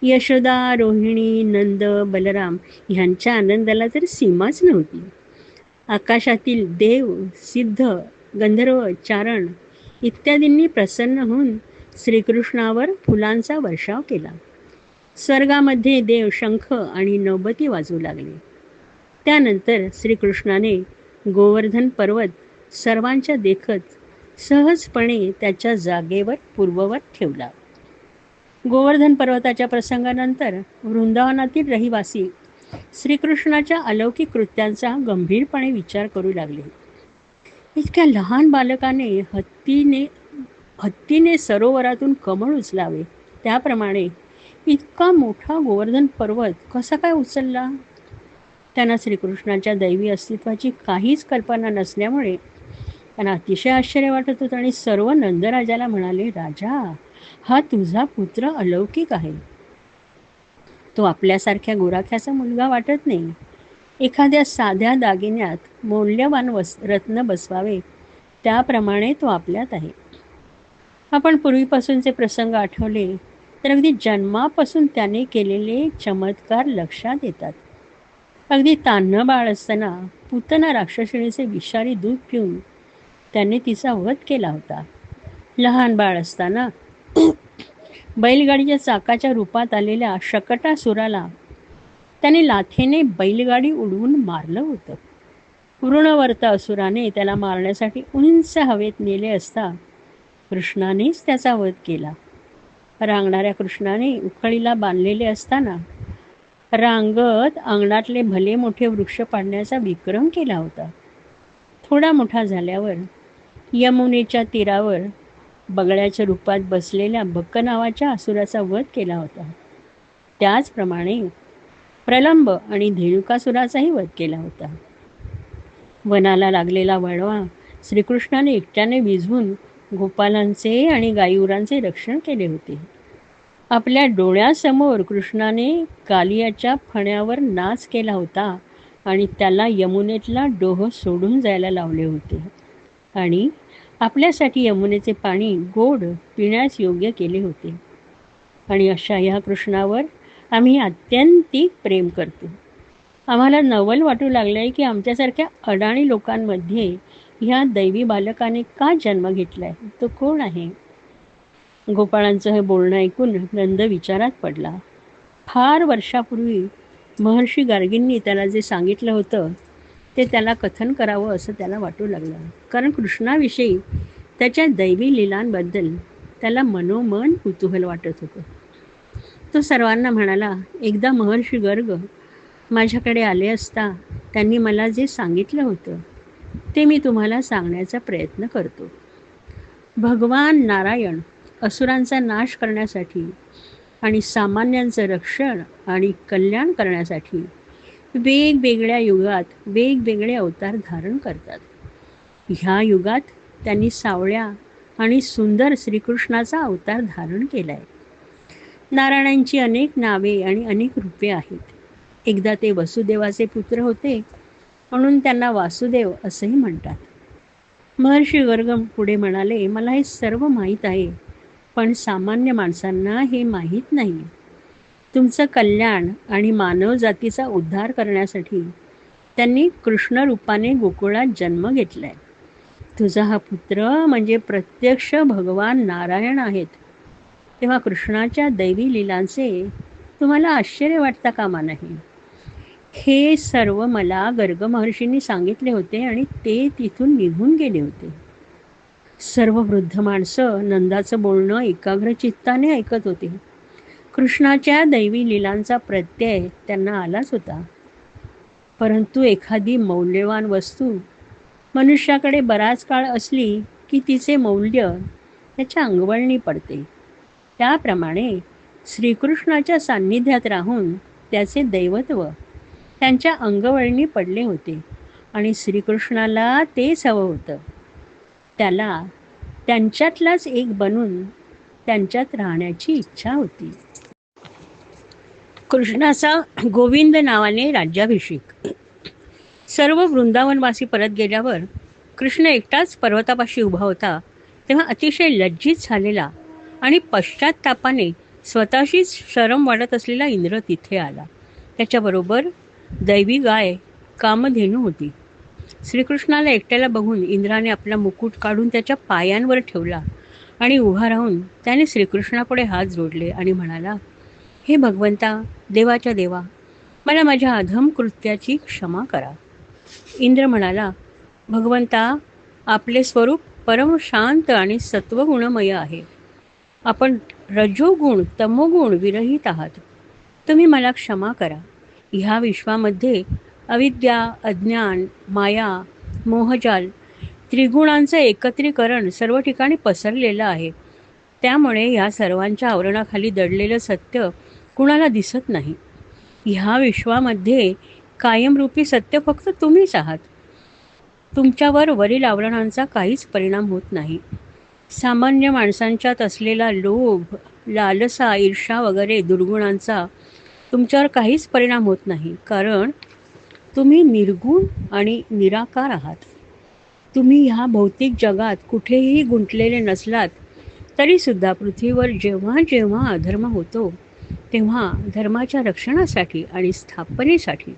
यशोदा, रोहिणी, नंद, बलराम ह्यांच्या आनंदाला तर सीमाच नव्हती. आकाशातील देव, सिद्ध, गंधर्व, चारण इत्यादींनी प्रसन्न होऊन श्रीकृष्णावर फुलांचा वर्षाव केला. स्वर्गामध्ये देव शंख आणि नौबती वाजवू लागले. त्यानंतर श्रीकृष्णाने गोवर्धन पर्वत सर्वांच्या देखत सहजपणे त्याच्या जागेवर पूर्ववत ठेवला. गोवर्धन पर्वताच्या प्रसंगानंतर वृंदावनातील रहिवासी श्रीकृष्णाच्या अलौकिक कृत्यांचा गंभीरपणे विचार करू लागले. इतक्या लहान बालकाने हत्तीने सरोवरातून कमळ उचलावे त्याप्रमाणे इतका मोठा गोवर्धन पर्वत कसा काय उचलला? त्यांना श्रीकृष्णाच्या दैवी अस्तित्वाची काहीच कल्पना नसल्यामुळे त्यांना अतिशय आश्चर्य वाटत होतं आणि सर्व नंदराजाला म्हणाले, राजा, हा तुझा पुत्र अलौकिक आहे. तो आपल्यासारख्या गुराख्याचा मुलगा वाटत नाही. एखाद्या साध्या दागिन्यात मौल्यवान रत्न बसवावे त्याप्रमाणे तो आपल्यात आहे. आपण पूर्वीपासूनचे प्रसंग आठवले तर अगदी जन्मापासून त्याने केलेले चमत्कार लक्षात येतात. अगदी तान्ह बाळ असताना पूतना राक्षसिणीचे विषारी दूध पिऊन त्याने तिचा वध केला होता. लहान बाळ असताना बैलगाडीच्या चाकाच्या रूपात आलेल्या शकटासुराला त्याने लाथेने बैलगाडी उडवून मारलं होतं. वृणवर्त असुराने त्याला मारण्यासाठी उंच हवेत नेले असता कृष्णानेच त्याचा वध केला. रांगणाऱ्या कृष्णाने उखळीला बांधलेले असताना रांगत अंगणातले भले मोठे वृक्ष पाडण्याचा विक्रम केला होता. थोडा मोठा झाल्यावर यमुनेच्या तीरावर बगळ्याच्या रूपात बसलेल्या बक्क नावाच्या असुराचा वध केला होता. त्याचप्रमाणे प्रलंब आणि धेनुकासुराचाही वध केला होता. वनाला लागलेला वळवा श्रीकृष्णाने एकट्याने विझवून गोपालांचे आणि गाईउरांचे रक्षण केले होते. आपल्या डोळ्यासमोर कृष्णाने कालियाच्या फण्यावर नाच केला होता आणि त्याला यमुनेतला डोह सोडून जायला लावले होते आणि आपल्यासाठी यमुनेचे पाणी गोड पिण्यास योग्य केले होते. आणि अशा ह्या कृष्णावर आम्ही आत्यंतिक प्रेम करतो. आम्हाला नवल वाटू लागलंय की आमच्यासारख्या अडाणी लोकांमध्ये ह्या दैवी बालकाने का जन्म घेतलाय, तो कोण आहे? गोपाळांचं हे बोलणं ऐकून नंद विचारात पडला. फार वर्षापूर्वी महर्षी गार्गींनी त्याला जे सांगितलं होतं ते त्याला कथन करावं असं त्याला वाटू लागलं. कारण कृष्णाविषयी त्याच्या दैवी लीलांबद्दल त्याला मनोमन कुतूहल वाटत होतं. तो सर्वांना म्हणाला, एकदा महर्षी गर्ग माझ्याकडे आले असता त्यांनी मला जे सांगितलं होतं ते मी तुम्हाला सांगण्याचा प्रयत्न करतो. भगवान नारायण असुरांचा नाश करण्यासाठी आणि सामान्यांचं रक्षण आणि कल्याण करण्यासाठी वेगवेगळ्या युगात वेगवेगळे अवतार धारण करतात. ह्या युगात त्यांनी सावळ्या आणि सुंदर श्रीकृष्णाचा अवतार धारण केला आहे. नारायणांची अनेक नावे आणि अनेक रूपे आहेत. एकदा ते वसुदेवाचे पुत्र होते म्हणून त्यांना वासुदेव असंही म्हणतात. महर्षी गर्ग पुढे म्हणाले, मला हे सर्व माहीत आहे, पण सामान्य माणसांना हे माहीत नाही. तुमचं कल्याण आणि मानव जातीचा उद्धार करण्यासाठी त्यांनी कृष्ण रूपाने गोकुळात जन्म घेतलाय. तुझा हा पुत्र म्हणजे प्रत्यक्ष भगवान नारायण आहेत. तेव्हा कृष्णाच्या दैवी लीलांचे तुम्हाला आश्चर्य वाटता कामा नाही. हे सर्व मला गर्ग महर्षींनी सांगितले होते आणि ते तिथून निघून गेले होते. सर्व वृद्ध माणसं नंदाचं बोलणं एकाग्र चित्ताने ऐकत होते. कृष्णाच्या दैवी लीलांचा प्रत्यय त्यांना आलाच होता. परंतु एखादी मौल्यवान वस्तू मनुष्याकडे बराच काळ असली की तिचे मौल्य त्याच्या अंगवळणी पडते. त्याप्रमाणे श्रीकृष्णाच्या सान्निध्यात राहून त्याचे दैवत्व त्यांच्या अंगवळणी पडले होते आणि श्रीकृष्णाला तेच हवं होतं. त्याला त्यांच्यातलाच एक बनून त्यांच्यात राहण्याची इच्छा होती. कृष्णाचा गोविंद नावाने राज्याभिषेक. सर्व वृंदावनवासी परत गेल्यावर कृष्ण एकटाच पर्वतापाशी उभा होता. तेव्हा अतिशय लज्जित झालेला आणि पश्चात्तापाने स्वतःशीच शरम वाटत असलेला इंद्र तिथे आला. त्याच्याबरोबर दैवी गाय कामधेनू होती. श्रीकृष्णाला एकट्याला बघून इंद्राने आपला मुकुट काढून त्याच्या पायांवर ठेवला आणि उभा राहून त्याने श्रीकृष्णापुढे हात जोडले आणि म्हणाला, हे भगवंता, देवाच्या देवा, मला माझ्या अधम कृत्याची क्षमा करा. इंद्र म्हणाला, भगवंता, आपले स्वरूप परम शांत आणि सत्वगुणमय आहे. आपण रजोगुण तमोगुण विरहित आहात. तुम्ही मला क्षमा करा. ह्या विश्वामध्ये अविद्या, अज्ञान, माया, मोहजाल, त्रिगुणांचं एकत्रीकरण सर्व ठिकाणी पसरलेलं आहे. त्यामुळे ह्या सर्वांच्या आवरणाखाली दडलेलं सत्य कुणाला दिसत नाही. ह्या विश्वामध्ये कायमरूपी सत्य फक्त तुम्हीच आहात. तुमच्यावर वरील आवरणांचा काहीच परिणाम होत नाही. सामान्य माणसांच्यात असलेला लोभ, लालसा, ईर्षा वगैरे दुर्गुणांचा तुमच्यावर काहीच परिणाम होत नाही, कारण तुम्ही निर्गुण आणि निराकार आहात. तुम्ही ह्या भौतिक जगात कुठेही गुंतलेले नसलात तरीसुद्धा पृथ्वीवर जेव्हा जेव्हा अधर्म होतो तेव्हा धर्माच्या रक्षणासाठी आणि स्थापनेसाठी,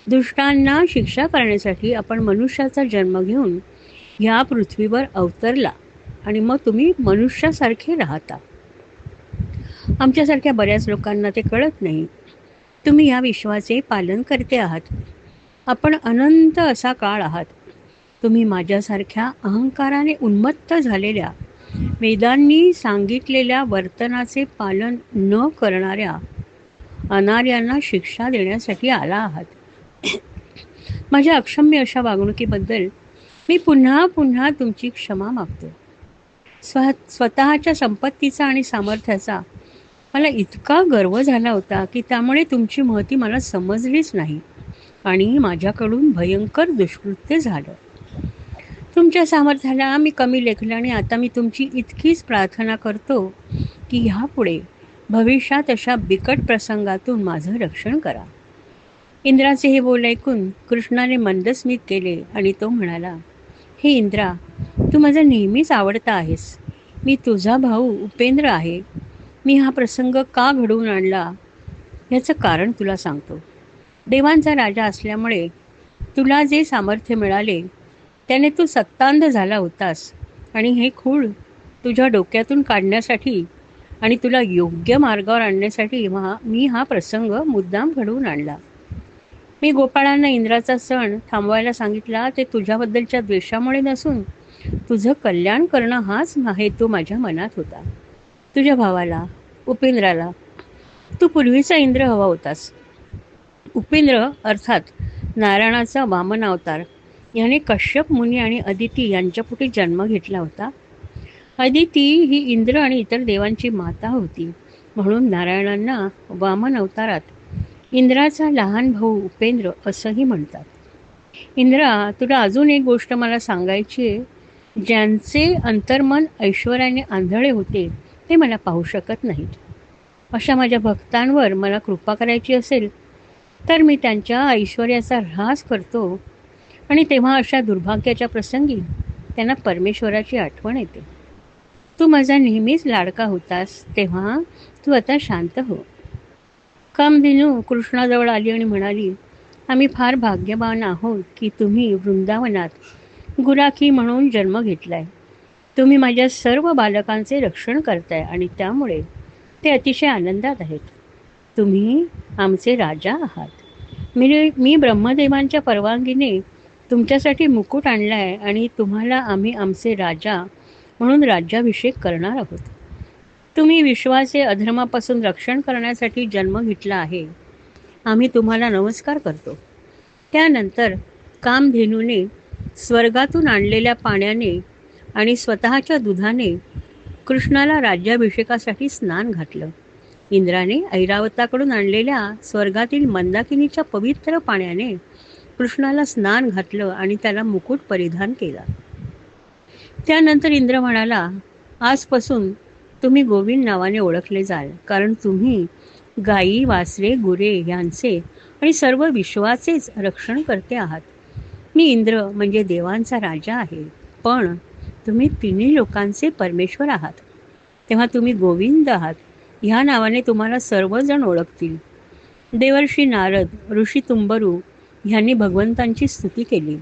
दुष्टांना शिक्षा करण्यासाठी आपण मनुष्याचा जन्म घेऊन ह्या पृथ्वीवर अवतरला आणि मग तुम्ही मनुष्यासारखे राहता. आमच्यासारख्या बऱ्याच लोकांना ते कळत नाही. तुम्ही या विश्वाचे पालन करते आहात. आपण अनंत असा काळ आहात. तुम्ही माझ्यासारख्या अहंकाराने उन्मत्त झालेल्या, वेदांनी सांगितलेल्या वर्तनाचे पालन न करणाऱ्या अनार्यांना शिक्षा देण्यासाठी आला आहात. माझ्या अक्षम्य अशा वागणुकीबद्दल मी पुन्हा पुन्हा तुमची क्षमा मागतो. स्वतःच्या संपत्तीचा आणि सामर्थ्याचा मला इतका गर्व झाला होता की त्यामुळे तुमची महती मला समजलीच नाही आणि माझ्याकडून भयंकर दुष्कृत्य झालं. तुमच्या सामर्थ्याला मी कमी लेखलं आणि आता मी तुमची इतकीच प्रार्थना करतो की ह्यापुढे भविष्यात अशा बिकट प्रसंगातून माझं रक्षण करा. इंद्राचे हे बोल ऐकून कृष्णाने मंदस्मित केले आणि तो म्हणाला, हे इंद्रा, तू माझा नेहमीच आवडता आहेस. मी तुझा भाऊ उपेंद्र आहे. मी हा प्रसंग का घडवून आणला याचं कारण तुला सांगतो. देवांचा राजा असल्यामुळे तुला जे सामर्थ्य मिळाले त्याने तू सत्तांध झाला होतास आणि हे खूळ तुझ्या डोक्यातून काढण्यासाठी आणि तुला योग्य मार्गावर आणण्यासाठी मी हा प्रसंग मुद्दाम घडवून आणला. मी गोपाळांना इंद्राचा सण थांबवायला सांगितला ते तुझ्याबद्दलच्या द्वेषामुळे नसून तुझं कल्याण करणं हाच हेतू माझ्या मनात होता. तुझ्या भावाला उपेंद्राला तू पूर्वीचा इंद्र हवा होतास. उपेंद्र अर्थात नारायणाचा वामन अवतार याने कश्यप मुनी आणि अदिती यांच्या पोटी जन्म घेतला होता. अदिती ही इंद्र आणि इतर देवांची माता होती, म्हणून नारायणांना वामन अवतारात इंद्राचा लहान भाऊ उपेंद्र असंही म्हणतात. इंद्रा, तुला अजून एक गोष्ट मला सांगायची आहे. ज्यांचे अंतर्मन ऐश्वर्याने आंधळे होते ते मला पाहू शकत नाहीत. अशा माझ्या भक्तांवर मला कृपा करायची असेल तर मी त्यांच्या ऐश्वर्याचा ऱ्हास करतो आणि तेव्हा अशा दुर्भाग्याच्या प्रसंगी त्यांना परमेश्वराची आठवण येते. तू माझा नेहमीच लाडका होतास, तेव्हा तू आता शांत हो. कामधेनू कृष्णाजवळ आली आणि म्हणाली, आम्ही फार भाग्यवान आहोत की तुम्ही वृंदावनात गुराखी म्हणून जन्म घेतलाय. तुम्ही माझ्या सर्व बालकांचे रक्षण करताय आणि त्यामुळे ते अतिशय आनंदात आहेत. तुम्ही आमचे राजा आहात. मी ब्रह्मदेवांच्या परवानगीने तुमच्यासाठी मुकुट आणलाय आणि तुम्हाला आम्ही आमचे राजा म्हणून राज्याभिषेक करणार आहोत. तुम्ही विश्वाचे अधर्मापासून रक्षण करण्यासाठी जन्म घेतला आहे. आम्ही तुम्हाला नमस्कार करतो. त्यानंतर कामधेनूने स्वर्गातून आणलेल्या पाण्याने आणि स्वतःच्या दुधाने कृष्णाला राज्याभिषेकासाठी स्नान घातलं. इंद्राने ऐरावताकडून आणलेल्या स्वर्गातील मंदाकिनीच्या पवित्र पाण्याने कृष्णाला स्नान घातलं आणि त्याला मुकुट परिधान केला. त्यानंतर इंद्र म्हणाला, आजपासून तुम्ही गोविंद नावाने ओळखले जाल, कारण तुम्ही गायी, वासरे, गुरे यांचे आणि सर्व विश्वाचेच रक्षण करते आहात. मी इंद्र म्हणजे देवांचा राजा आहे, पण तुम्ही तिन्ही लोकांचे परमेश्वर आहात, तेव्हा तुम्ही गोविंद आहात. ह्या नावाने तुम्हाला सर्वजण ओळखतील. देवर्षी नारद, ऋषी तुंबरू ह्यांनी भगवंतांची स्तुती केली.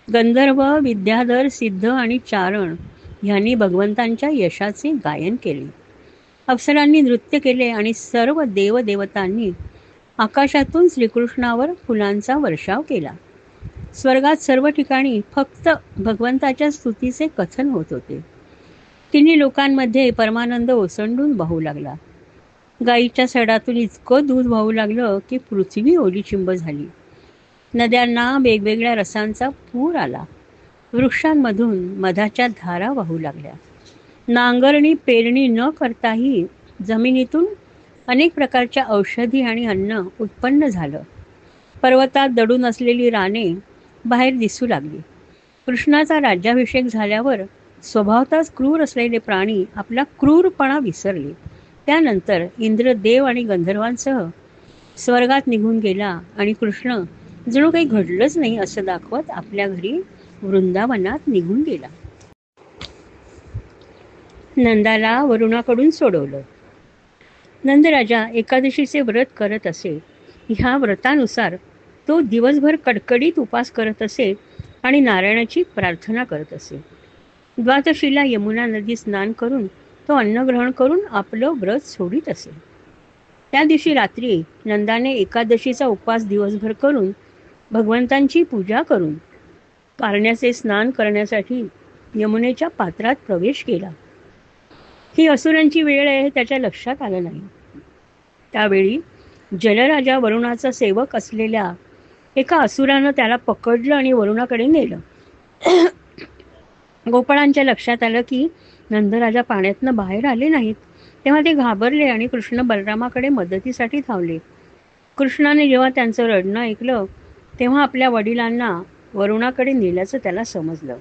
गंधर्व, विद्याधर, सिद्ध आणि चारण ह्यांनी भगवंतांच्या यशाचे गायन केले. अप्सरांनी नृत्य केले आणि सर्व देवदेवतांनी आकाशातून श्रीकृष्णावर फुलांचा वर्षाव केला. स्वर्गात सर्व ठिकाणी फक्त भगवंताच्या स्तुतीचे कथन होत होते. तिन्ही लोकांमध्ये परमानंद ओसंडून वाहू लागला. गायीच्या सडातून इतकं दूध वाहू लागलं की पृथ्वी ओलीचिंब झाली. नद्यांना वेगवेगळ्या रसांचा पूर आला. वृक्षांमधून मधाच्या धारा वाहू लागल्या. नांगरणी पेरणी न करताही जमिनीतून अनेक प्रकारच्या औषधी आणि अन्न उत्पन्न झालं. पर्वतात दडून असलेली राने बाहेर दिसू लागली. कृष्णाचा राज्याभिषेक झाल्यावर स्वभावतःच क्रूर असलेले प्राणी आपला क्रूरपणा विसरले. त्यानंतर इंद्र, देव आणि गंधर्वांसह स्वर्गात निघून गेला आणि कृष्ण जणू काही घडलंच नाही असं दाखवत आपल्या घरी वृंदावनात निघून गेला. नंदाला वरुणाकडून सोडवलं. नंदराजा एकादशीचे व्रत करत असे. ह्या व्रतानुसार तो दिवसभर कडकडीत उपास करत असे आणि नारायणाची प्रार्थना करत असे. द्वादशीला यमुना नदी स्नान करून तो अन्न ग्रहण करून आपलं व्रत सोडित असे. त्या दिवशी रात्री नंदाने एकादशीचा उपवास दिवसभर करून भगवंतांची पूजा करून कारण्याचे स्नान करण्यासाठी यमुनेच्या पात्रात प्रवेश केला. ही असुरांची वेळ आहे त्याच्या लक्षात आलं नाही. त्यावेळी जलराजा वरुणाचा सेवक असलेल्या एका असुरानं त्याला पकडलं आणि वरुणाकडे नेलं. गोपाळांच्या लक्षात आलं की नंदराजा पाण्यातनं बाहेर आले नाहीत. तेव्हा ते घाबरले आणि कृष्ण बलरामाकडे मदतीसाठी धावले. कृष्णाने जेव्हा त्यांचं रडणं ऐकलं तेव्हा आपल्या वडिलांना वरुणाकडे नेल्याचं त्याला समजलं.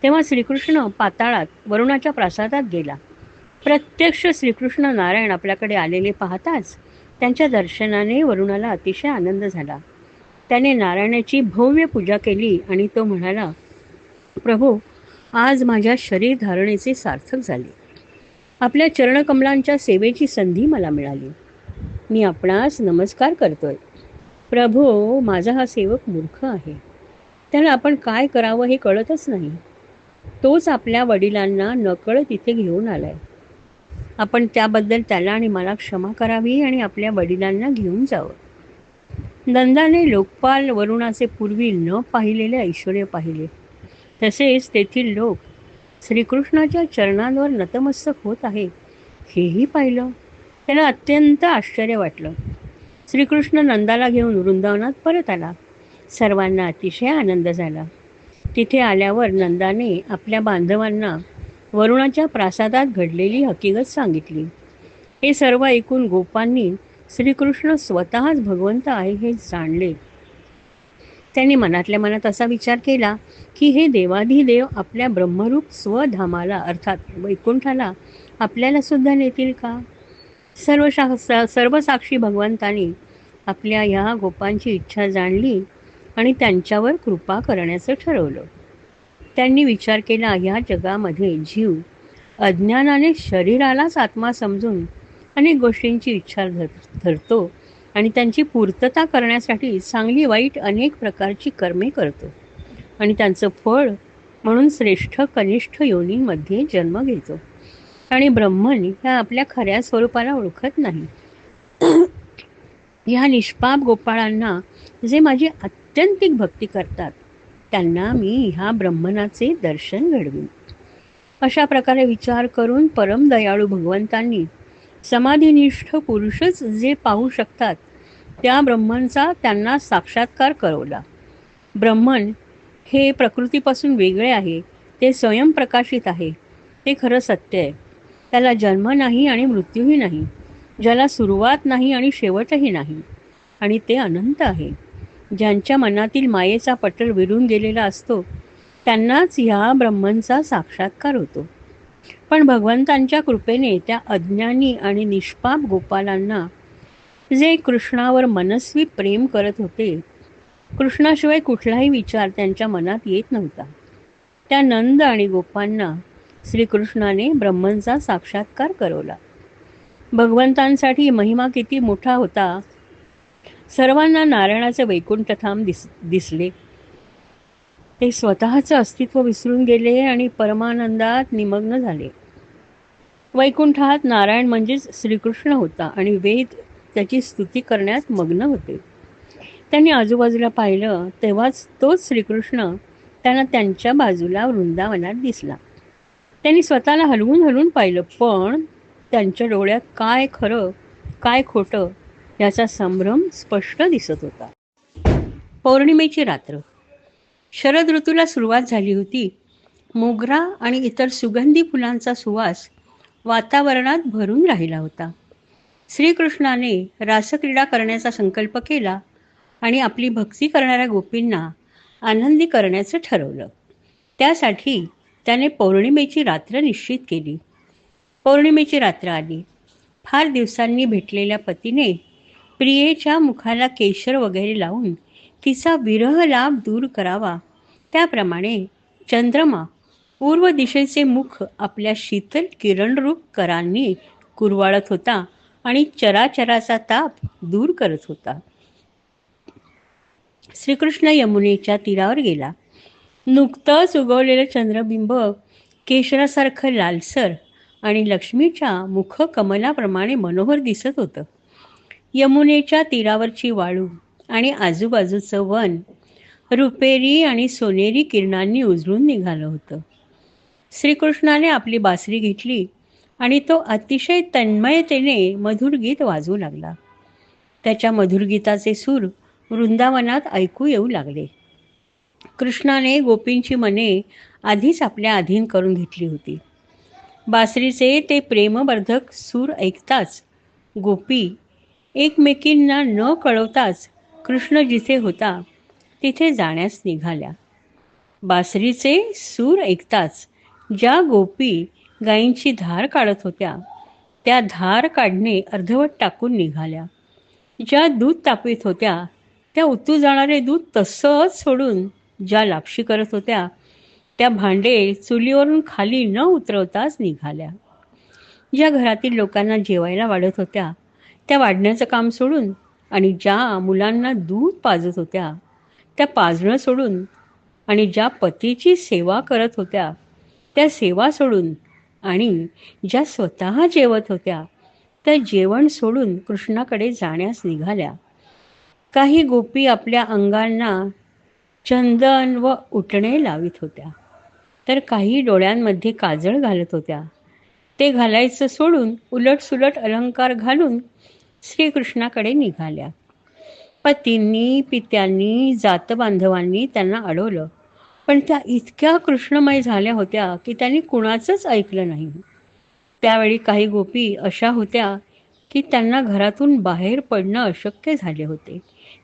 तेव्हा श्रीकृष्ण पाताळात वरुणाच्या प्रासादात गेला. प्रत्यक्ष श्रीकृष्ण नारायण आपल्याकडे आलेले पाहताच त्यांच्या दर्शनाने वरुणाला अतिशय आनंद झाला. त्याने नारायणाची भव्य पूजा केली आणि तो म्हणाला, प्रभू, आज माझ्या शरीर धारणेचे सार्थक झाले. आपल्या चरणकमलांच्या सेवेची संधी मला मिळाली. मी आपणास नमस्कार करतोय. प्रभो, माझा हा सेवक मूर्ख आहे. त्याला आपण काय करावं हे कळतच नाही. तोच आपल्या वडिलांना नकळत इथे घेऊन आलाय. आपण त्याबद्दल त्याला आणि मला क्षमा करावी आणि आपल्या वडिलांना घेऊन जावं. नंदाने लोकपाल वरुणाचे पूर्वी न पाहिलेले ऐश्वर्य पाहिले. तसेच तेथील लोक श्रीकृष्णाच्या चरणांवर नतमस्तक होत आहे हेही पाहिलं. त्याला अत्यंत आश्चर्य वाटलं. श्रीकृष्ण नंदाला घेऊन वृंदावनात परत आला. सर्वांना अतिशय आनंद झाला. तिथे आल्यावर नंदाने आपल्या बांधवांना वरुणाच्या प्रासादात घडलेली हकीकत सांगितली. हे सर्व ऐकून गोपांनी श्रीकृष्ण स्वतःच भगवंत आहे हे जाणले. त्यांनी मनातल्या मनात असा विचार केला की हे देवाधिदेव आपल्या ब्रह्मरूप स्वधामाला अर्थात वैकुंठाला आपल्याला सुद्धा नेतील का? सर्व साक्षी भगवंतांनी आपल्या ह्या गोपांची इच्छा जाणली आणि त्यांच्यावर कृपा करण्याचं ठरवलं. त्यांनी विचार केला, ह्या जगामध्ये जीव अज्ञानाने शरीरालाच आत्मा समजून अनेक गोष्टींची इच्छा धरतो आणि त्यांची पूर्तता करण्यासाठी चांगली वाईट अनेक प्रकारची कर्मे करतो आणि त्यांचं फळ म्हणून श्रेष्ठ कनिष्ठ योनींमध्ये जन्म घेतो आणि ब्रह्मन ह्या आपल्या खऱ्या स्वरूपाला ओळखत नाही. ह्या निष्पाप गोपाळांना जे माझी आत्यंतिक भक्ती करतात त्यांना मी ह्या ब्रह्मनाचे दर्शन घडवीन. अशा प्रकारे विचार करून परम दयाळू भगवंतांनी समाधिनिष्ठ पुरुषच जे पाहू शकतात त्या ब्रह्मनचा त्यांना साक्षात्कार करवला. ब्रह्मन हे प्रकृतीपासून वेगळे आहे. ते स्वयंप्रकाशित आहे. ते खरं सत्य आहे. त्याला जन्म नाही आणि मृत्यूही नाही. ज्याला सुरुवात नाही आणि शेवटही नाही आणि ते अनंत आहे. ज्यांच्या मनातील मायेचा पटल विरून गेलेला असतो त्यांनाच ह्या ब्रह्मनचा साक्षात्कार होतो. पण भगवंतांच्या कृपेने त्या अज्ञानी आणि निष्पाप गोपालांना जे कृष्णावर मनस्वी प्रेम करत होते, कृष्णाशिवाय कुठलाही विचार त्यांच्या मनात येत नव्हता, त्या नंद आणि गोपांना श्रीकृष्णाने ब्रह्मनचा साक्षात्कार करवला. भगवंतांसाठी महिमा किती मोठा होता. सर्वांना नारायणाचे वैकुंठधाम दिसले. ते स्वतःचं अस्तित्व विसरून गेले आणि परमानंदात निमग्न झाले. वैकुंठात नारायण म्हणजेच श्रीकृष्ण होता आणि वेद त्याची स्तुती करण्यात मग्न होते. त्यांनी आजूबाजूला पाहिलं तेव्हाच तोच श्रीकृष्ण त्यांना त्यांच्या बाजूला वृंदावनात दिसला. त्यांनी स्वतःला हलवून पाहिलं, पण त्यांच्या डोळ्यात काय खरं काय खोटं याचा संभ्रम स्पष्ट दिसत होता. पौर्णिमेची रात्र. शरद ऋतूला सुरुवात झाली होती. मोगरा आणि इतर सुगंधी फुलांचा सुवास वातावरणात भरून राहिला होता. श्रीकृष्णाने रासक्रीडा करण्याचा संकल्प केला आणि आपली भक्ती करणाऱ्या गोपींना आनंदी करण्याचं ठरवलं. त्यासाठी त्याने पौर्णिमेची रात्र निश्चित केली. पौर्णिमेची रात्र आली. फार दिवसांनी भेटलेल्या पतीने प्रियेच्या मुखाला केशर वगैरे लावून तिचा विरह लाभ दूर करावा त्याप्रमाणे चंद्रमा पूर्व दिशेचे मुख आपल्या शीतल किरणरूप करांनी कुरवाळत होता आणि चराचराचा ताप दूर करत होता. श्रीकृष्ण यमुनेच्या तीरावर गेला. नुकतंच उगवलेलं चंद्रबिंब केशरासारखं लालसर आणि लक्ष्मीच्या मुख कमलाप्रमाणे मनोहर दिसत होतं. यमुनेच्या तीरावरची वाळू आणि आजूबाजूचं वन रुपेरी आणि सोनेरी किरणांनी उजळून निघालं होतं. श्रीकृष्णाने आपली बासरी घेतली आणि तो अतिशय तन्मयतेने मधुर गीत वाजवू लागला. त्याच्या मधुर गीताचे सूर वृंदावनात ऐकू येऊ लागले. कृष्णाने गोपींची मने आधीच आपल्या अधीन करून घेतली होती. बासरीचे ते प्रेमवर्धक सूर ऐकताच गोपी एकमेकींना न कळवताच कृष्ण जिथे होता तिथे जाण्यास निघाल्या. बासरीचे सूर ऐकताच ज्या गोपी गायींची धार काढत होत्या त्या धार काढणे अर्धवट टाकून निघाल्या. ज्या दूध तापवीत होत्या त्या उतू जाणारे दूध तसंच सोडून ज्या लापशी करत होत्या त्या भांडे चुलीवरून खाली न उतरवताच निघाल्या. ज्या घरातील लोकांना जेवायला वाढत होत्या त्या वाढण्याचं काम सोडून आणि ज्या मुलांना दूध पाजत होत्या त्या पाजणं सोडून आणि ज्या पतीची सेवा करत होत्या त्या सेवा सोडून आणि ज्या स्वतः जेवत होत्या त्या जेवण सोडून कृष्णाकडे जाण्यास निघाल्या. काही गोपी आपल्या अंगांना चंदन व उटणे लावित होत्या, तर काही डोळ्यांमध्ये काजळ घालत होत्या. ते घालायचं सोडून उलटसुलट अलंकार घालून श्रीकृष्णाकडे निघाल्या. पतींनी, पित्यांनी, जातबांधवांनी त्यांना अडवलं, पण त्या इतक्या कृष्णमय झाल्या होत्या की त्यांनी कुणाचंच ऐकलं नाही. त्यावेळी काही गोपी अशा होत्या की त्यांना घरातून बाहेर पडणं अशक्य झाले होते.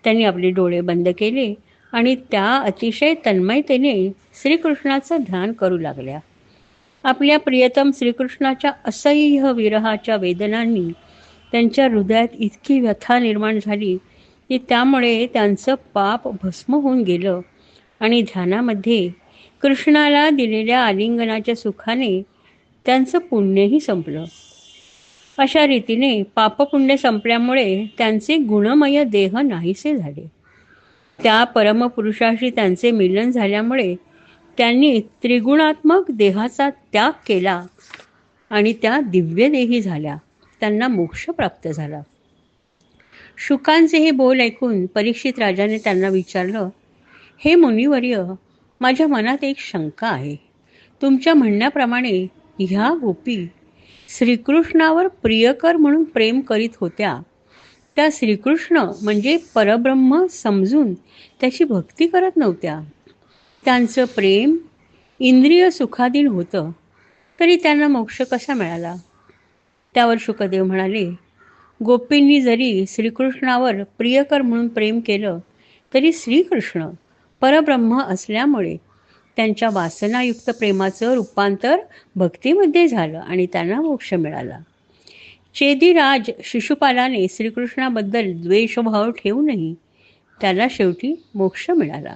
त्यांनी आपले डोळे बंद केले आणि त्या अतिशय तन्मयतेने श्रीकृष्णाचं ध्यान करू लागल्या. आपल्या प्रियतम श्रीकृष्णाच्या असह्य विरहाच्या वेदनांनी त्यांच्या हृदयात इतकी व्यथा निर्माण झाली की त्यामुळे त्यांचं पाप भस्म होऊन गेलं आणि ध्यानामध्ये कृष्णाला दिलेल्या आलिंगनाच्या सुखाने त्यांचं पुण्यही संपलं. अशा रीतीने पापपुण्य संपल्यामुळे त्यांचे गुणमय देह नाहीसे झाले. त्या परमपुरुषाशी त्यांचे मिलन झाल्यामुळे त्यांनी त्रिगुणात्मक देहाचा त्याग केला आणि त्या दिव्य देही झाल्या. त्यांना मोक्ष प्राप्त झाला. शुकांचे हे बोल ऐकून परीक्षित राजाने त्यांना विचारलं, हे मुनिवर्य, माझ्या मनात एक शंका आहे. तुमच्या म्हणण्याप्रमाणे ह्या गोपी श्रीकृष्णावर प्रियकर म्हणून प्रेम करीत होत्या. त्या श्रीकृष्ण म्हणजे परब्रह्म समजून त्याची भक्ती करत नव्हत्या. त्यांचं प्रेम इंद्रिय सुखाधीन होतं, तरी त्यांना मोक्ष कसा मिळाला? त्यावर शुकदेव म्हणाले, गोपींनी जरी श्रीकृष्णावर प्रियकर म्हणून प्रेम केलं तरी श्रीकृष्ण परब्रह्म असल्यामुळे त्यांच्या वासनायुक्त प्रेमाचं रूपांतर भक्तीमध्ये झालं आणि त्यांना मोक्ष मिळाला. चेदीराज शिशुपालाने श्रीकृष्णाबद्दल द्वेषभाव ठेवूनही त्याला शेवटी मोक्ष मिळाला.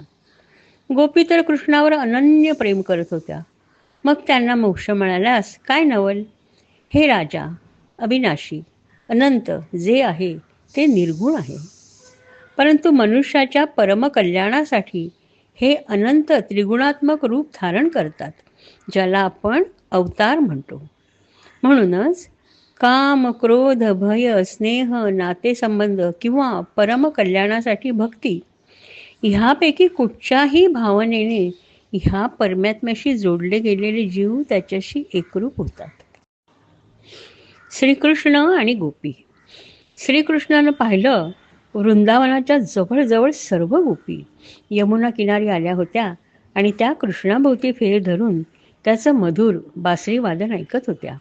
गोपी तर कृष्णावर अनन्य प्रेम करत होत्या, मग त्यांना मोक्ष मिळाल्यास काय नवल? हे राजा, अविनाशी अनंत जे आहे ते निर्गुण आहे, परंतु मनुष्याच्या परमकल्याणासाठी हे अनंत त्रिगुणात्मक रूप धारण करतात, ज्याला आपण अवतार म्हणतो. म्हणूनच काम, क्रोध, भय, स्नेह, नातेसंबंध किंवा परमकल्याणासाठी भक्ती ह्यापैकी कुठच्याही भावनेने ह्या परमात्म्याशी जोडले गेलेले जीव त्याच्याशी एकरूप होतात. श्रीकृष्ण आणि गोपी. श्रीकृष्णानं पाहिलं, वृंदावनाच्या जवळजवळ सर्व गोपी यमुना किनारी आल्या होत्या आणि त्या कृष्णाभोवती फेर धरून त्याचं मधुर बासरीवादन ऐकत होत्या.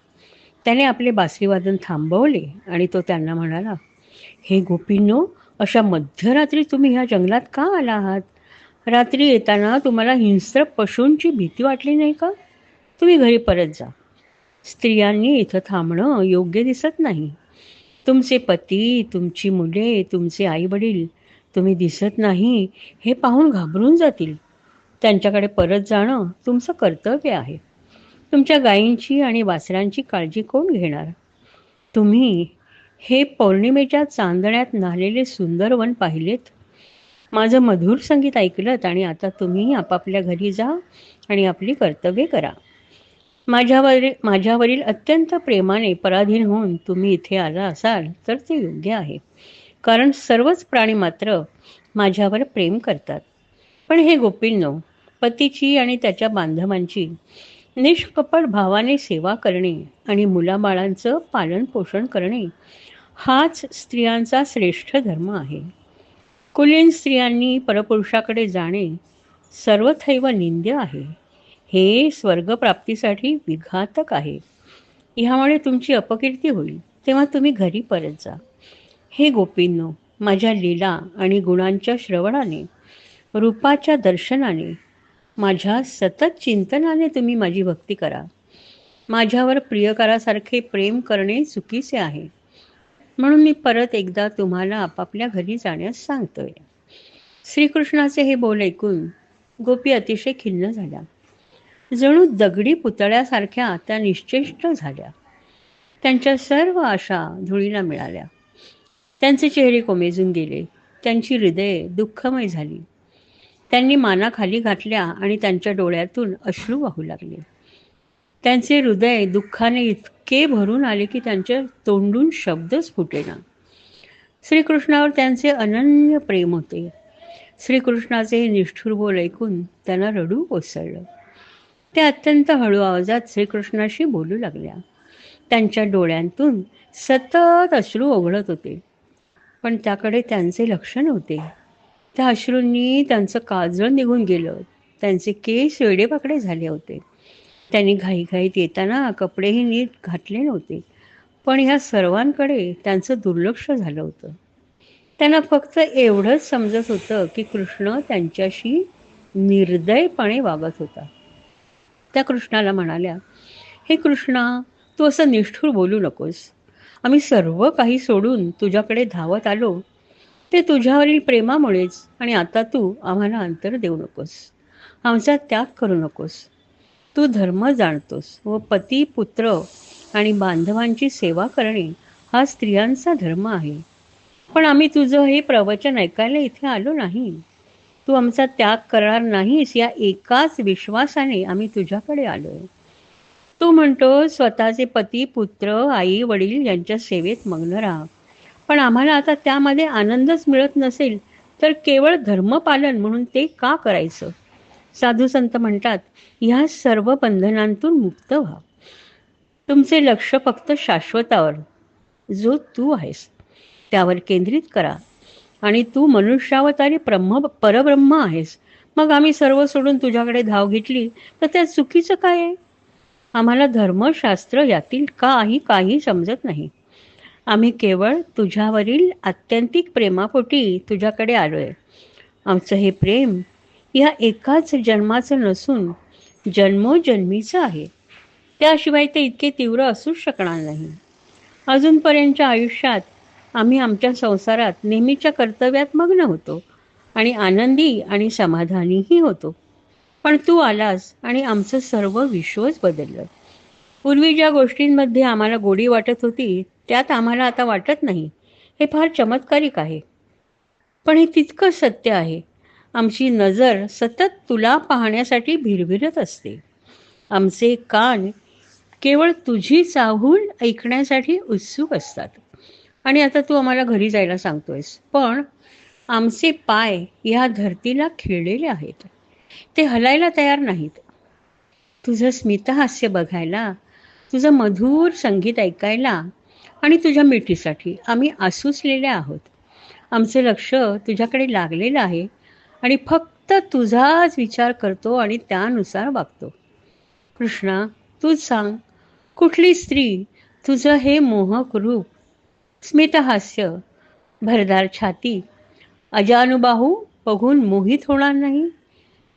त्याने आपले बासरीवादन थांबवले आणि तो त्यांना म्हणाला, हे गोपींनो, अशा मध्यरात्री तुम्ही ह्या जंगलात का आला आहात? रात्री येताना तुम्हाला हिंस्र पशूंची भीती वाटली नाही का? तुम्ही घरी परत जा. स्त्रियांनी इथं थांबणं योग्य दिसत नाही. तुमचे पती, तुमची मुले, तुमचे आईवडील तुम्ही दिसत नाही हे पाहून घाबरून जातील. त्यांच्याकडे परत जाणं तुमचं कर्तव्य आहे. तुमच्या गायींची आणि वासरांची काळजी कोण घेणार? तुम्ही हे पौर्णिमेच्या चांदण्यात न्हालेले सुंदर वन पाहिलेत, माझं मधुर संगीत ऐकलत आणि आता तुम्ही आपापल्या घरी जा आणि आपली कर्तव्ये करा. माझ्यावरील अत्यंत प्रेमाने पराधीन होऊन तुम्ही इथे आला असाल तर ते योग्य आहे, कारण सर्वच प्राणी मात्र माझ्यावर प्रेम करतात. पण हे गोपींनो, पतीची आणि त्याच्या बांधवांची निष्कपट भावाने सेवा करणे आणि मुलाबाळांचं पालन पोषण करणे हाच स्त्रियांचा श्रेष्ठ धर्म आहे. कुलीन स्त्रियांनी परपुरुषाकडे जाणे सर्वथैव निंद्य आहे. हे स्वर्गप्राप्तीसाठी विघातक आहे. ह्यामुळे तुमची अपकीर्ती होईल, तेव्हा तुम्ही घरी परत जा. हे गोपींनो, माझ्या लीला आणि गुणांच्या श्रवणाने, रूपाच्या दर्शनाने, माझ्या सतत चिंतनाने तुम्ही माझी भक्ती करा. माझ्यावर प्रियकरासारखे प्रेम करणे चुकीचे आहे, म्हणून मी परत एकदा तुम्हाला आपापल्या घरी जाण्यास सांगतोय. श्रीकृष्णाचे हे बोल ऐकून गोपी अतिशय खिन्न झाल्या. जणू दगडी पुतळ्यासारख्या त्या निश्चेष्ट झाल्या. त्यांच्या सर्व आशा धुळीला मिळाल्या. त्यांचे चेहरे कोमेजून गेले, त्यांची हृदये दुःखमय झाली. त्यांनी माना खाली घातल्या आणि त्यांच्या डोळ्यातून अश्रू वाहू लागले. त्यांचे हृदय दुःखाने इतके भरून आले की त्यांच्या तोंडून शब्दच फुटेना. श्रीकृष्णावर त्यांचे अनन्य प्रेम होते. श्रीकृष्णाचे हे निष्ठुर बोल ऐकून त्यांना रडू कोसळलं. त्या अत्यंत हळू आवाजात श्रीकृष्णाशी बोलू लागल्या. त्यांच्या डोळ्यांतून सतत अश्रू ओघळत होते, पण त्याकडे त्यांचे लक्ष नव्हते. त्या अश्रूंनी त्यांचं काजळ निघून गेलं. त्यांचे केस वेडेवाकडे झाले होते. त्यांनी घाईघाईत येताना कपडेही नीट घातले नव्हते, पण ह्या सर्वांकडे त्यांचं दुर्लक्ष झालं होतं. त्यांना फक्त एवढंच समजत होतं की कृष्ण त्यांच्याशी निर्दयपणे वागत होता. त्या कृष्णाला म्हणाल्या, हे कृष्णा, तू असं निष्ठुर बोलू नकोस. आम्ही सर्व काही सोडून तुझ्याकडे धावत आलो ते तुझ्यावरील प्रेमामुळेच, आणि आता तू आम्हाला अंतर देऊ नकोस, आमचा त्याग करू नकोस. तू धर्म जाणतोस व पती, पुत्र आणि बांधवांची सेवा करणे हा स्त्रियांचा धर्म आहे. पण आम्ही तुझं हे प्रवचन ऐकायला इथे आलो नाही. तू आमचा त्याग करणार नाहीस या एकाच विश्वासाने आम्ही तुझ्याकडे आलोय. तू म्हणतो स्वतःचे पती, पुत्र, आई, वडील यांच्या सेवेत मग्न राहा, पण आम्हाला आता त्यामध्ये आनंदच मिळत नसेल तर केवळ धर्मपालन म्हणून ते का करायचं? साधू संत म्हणतात, ह्या सर्व बंधनांतून मुक्त व्हा. तुमचे लक्ष फक्त शाश्वतावर, जो तू आहेस, त्यावर केंद्रित करा. आणि तू मनुष्यावतारी परब्रह्म आहेस. मग आम्ही सर्व सोडून तुझ्याकडे धाव घेतली तर त्यात चुकीचं काय आहे? आम्हाला धर्मशास्त्र यातील काही समजत नाही. आम्ही केवळ तुझ्यावरील आत्यंतिक प्रेमापोटी तुझ्याकडे आलोय. आमचं हे प्रेम या एकाच जन्माचं नसून जन्मोजन्मीचं आहे. त्याशिवाय ते इतके तीव्र असूच शकणार नाही. अजूनपर्यंतच्या आयुष्यात आम्ही आमच्या संसारात नेहमीच्या कर्तव्यात मग्न होतो आणि आनंदी आणि समाधानीही होतो. पण तू आलास आणि आमचं सर्व विश्वच बदललं. पूर्वी ज्या गोष्टींमध्ये आम्हाला गोडी वाटत होती त्यात आम्हाला आता वाटत नाही. हे फार चमत्कारिक आहे, पण हे तितकं सत्य आहे. आमची नजर सतत तुला पाहण्यासाठी भिरभिरत असते. आमचे कान केवळ तुझी चाहूल ऐकण्यासाठी उत्सुक असतात. आणि आता तू आम्हाला घरी जायला सांगतोयस, पण आमचे पाय या धरतीला खिळलेले आहेत. ते हलायला तयार नाहीत. तुझं स्मितहास्य बघायला, तुझं मधुर संगीत ऐकायला आणि तुझ्या मिठीसाठी आम्ही आसुसलेले आहोत. आमचे लक्ष तुझ्याकडे लागलेलं आहे आणि फक्त तुझाच विचार करतो आणि त्यानुसार वागतो. कृष्णा, तूच सांग, कुठली स्त्री तुझं हे मोहक रूप, स्मितहास्य, भरदार छाती, अजानुबाहू बघून मोहित होणार नाही?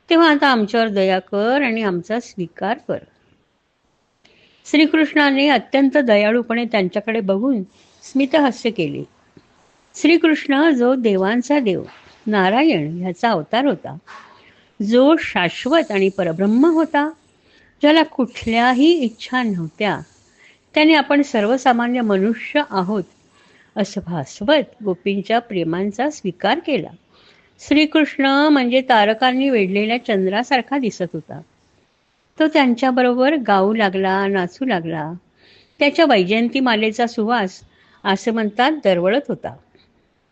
तेव्हा आता आमच्यावर दया कर आणि आमचा स्वीकार कर. श्रीकृष्णाने अत्यंत दयाळूपणे त्यांच्याकडे बघून स्मितहास्य केले. श्रीकृष्ण जो देवांचा देव नारायण ह्याचा अवतार होता, जो शाश्वत आणि परब्रह्म होता, ज्याला कुठल्याही इच्छा नव्हत्या, त्याने आपण सर्वसामान्य मनुष्य आहोत असं भासवत गोपींच्या प्रेमांचा स्वीकार केला. श्रीकृष्ण म्हणजे तारकांनी वेढलेल्या चंद्रासारखा दिसत होता. तो त्यांच्याबरोबर गाऊ लागला, नाचू लागला. त्याच्या वैजयंतीमालेचा सुवास असं म्हणतात दरवळत होता.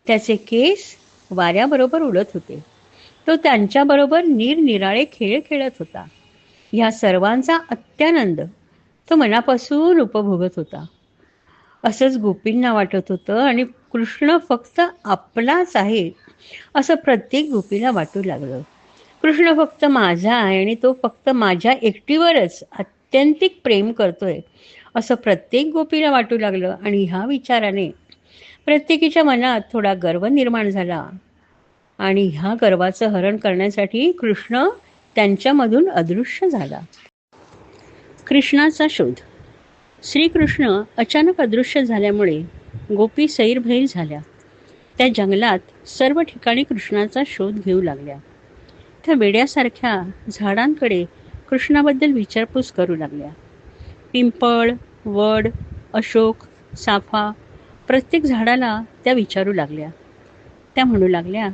त्याचे केस वाऱ्याबरोबर उडत होते. तो त्यांच्याबरोबर निरनिराळे खेळ खेळत होता. ह्या सर्वांचा अत्यानंद तो मनापासून उपभोगत होता. असंच गोपींना वाटत होतं आणि कृष्ण फक्त आपलाच आहे असं प्रत्येक गोपीला वाटू लागलं. कृष्ण फक्त माझा आहे आणि तो फक्त माझ्या एकटीवरच अत्यंतिक प्रेम करतोय असं प्रत्येक गोपीला वाटू लागलं. आणि ह्या विचाराने प्रत्येकीच्या मनात थोडा गर्व निर्माण झाला आणि ह्या गर्वाचं हरण करण्यासाठी कृष्ण त्यांच्यामधून अदृश्य झाला. कृष्णाचा शोध. श्रीकृष्ण अचानक अदृश्य झाल्यामुळे गोपी सैरभैर झाल्या. त्या जंगलात सर्व ठिकाणी कृष्णाचा शोध घेऊ लागल्या. त्या वेड्यासारख्या झाडांकडे कृष्णाबद्दल विचारपूस करू लागल्या. पिंपळ, वड, अशोक, चाफा प्रत्येक झाडाला त्या विचारू लागल्या. त्या म्हणू लागल्या,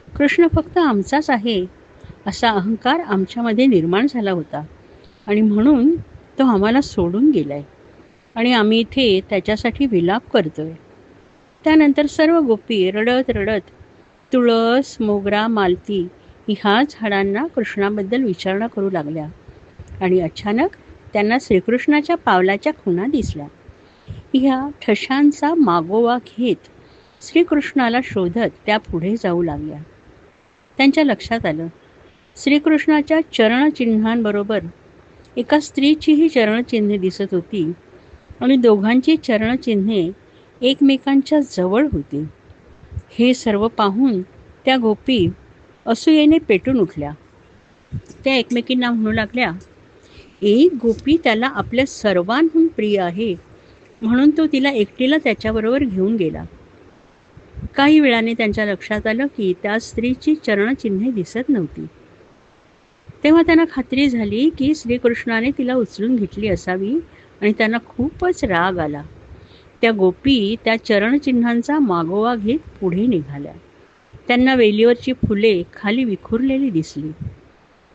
कृष्ण फक्त आमचाच आहे असा अहंकार आमच्यामध्ये निर्माण झाला होता आणि म्हणून तो आम्हाला सोडून गेलाय आणि आम्ही इथे त्याच्यासाठी विलाप करतोय. त्यानंतर सर्व गोपी रडत रडत तुळस, मोगरा, मालती ह्या झाडांना कृष्णाबद्दल विचारणा करू लागल्या आणि अचानक त्यांना श्रीकृष्णाच्या पावलाच्या खुणा दिसल्या. ह्या ठशांचा मागोवा घेत श्रीकृष्णाला शोधत त्या पुढे जाऊ लागल्या. त्यांच्या लक्षात आलं, श्रीकृष्णाच्या चरणचिन्हांबरोबर एका स्त्रीचीही चरणचिन्हे दिसत होती आणि दोघांची चरणचिन्हे एकमेकांच्या जवळ होती. हे सर्व पाहून त्या गोपी असूयेने पेटून उठल्या. त्या एकमेकींना म्हणू लागल्या, एक गोपी त्याला आपल्या सर्वांहून प्रिय आहे म्हणून तो तिला एकटीला त्याच्याबरोबर घेऊन गेला. काही वेळाने त्यांच्या लक्षात आलं की त्या स्त्रीची चरणचिन्हे दिसत नव्हती. तेव्हा त्यांना खात्री झाली की श्रीकृष्णाने तिला उचलून घेतली असावी आणि त्यांना खूपच राग आला. त्या गोपी त्या चरणचिन्हांचा मागोवा घेत पुढे निघाल्या. त्यांना वेलीवरची फुले खाली विखुरलेली दिसली.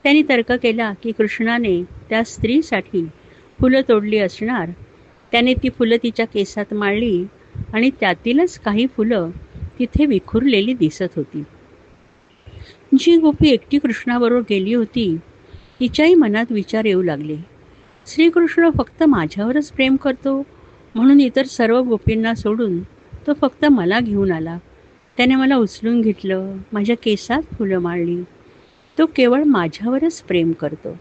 त्यांनी तर्क केला की कृष्णाने त्या स्त्रीसाठी फुलं तोडली असणार. त्याने ती फुलं तिच्या केसात माळली आणि त्यातीलच काही फुलं तिथे विखुरलेली दिसत होती. जी गोपी एकटी कृष्णाबरोबर गेली होती तिच्याही मनात विचार येऊ लागले, श्रीकृष्ण फक्त माझ्यावरच प्रेम करतो म्हणून इतर सर्व गोपींना सोडून तो फक्त मला घेऊन आला. त्याने मला उचलून घेतलं, माझ्या केसात फुलं माळली. तो केवळ माझ्यावरच प्रेम करतो.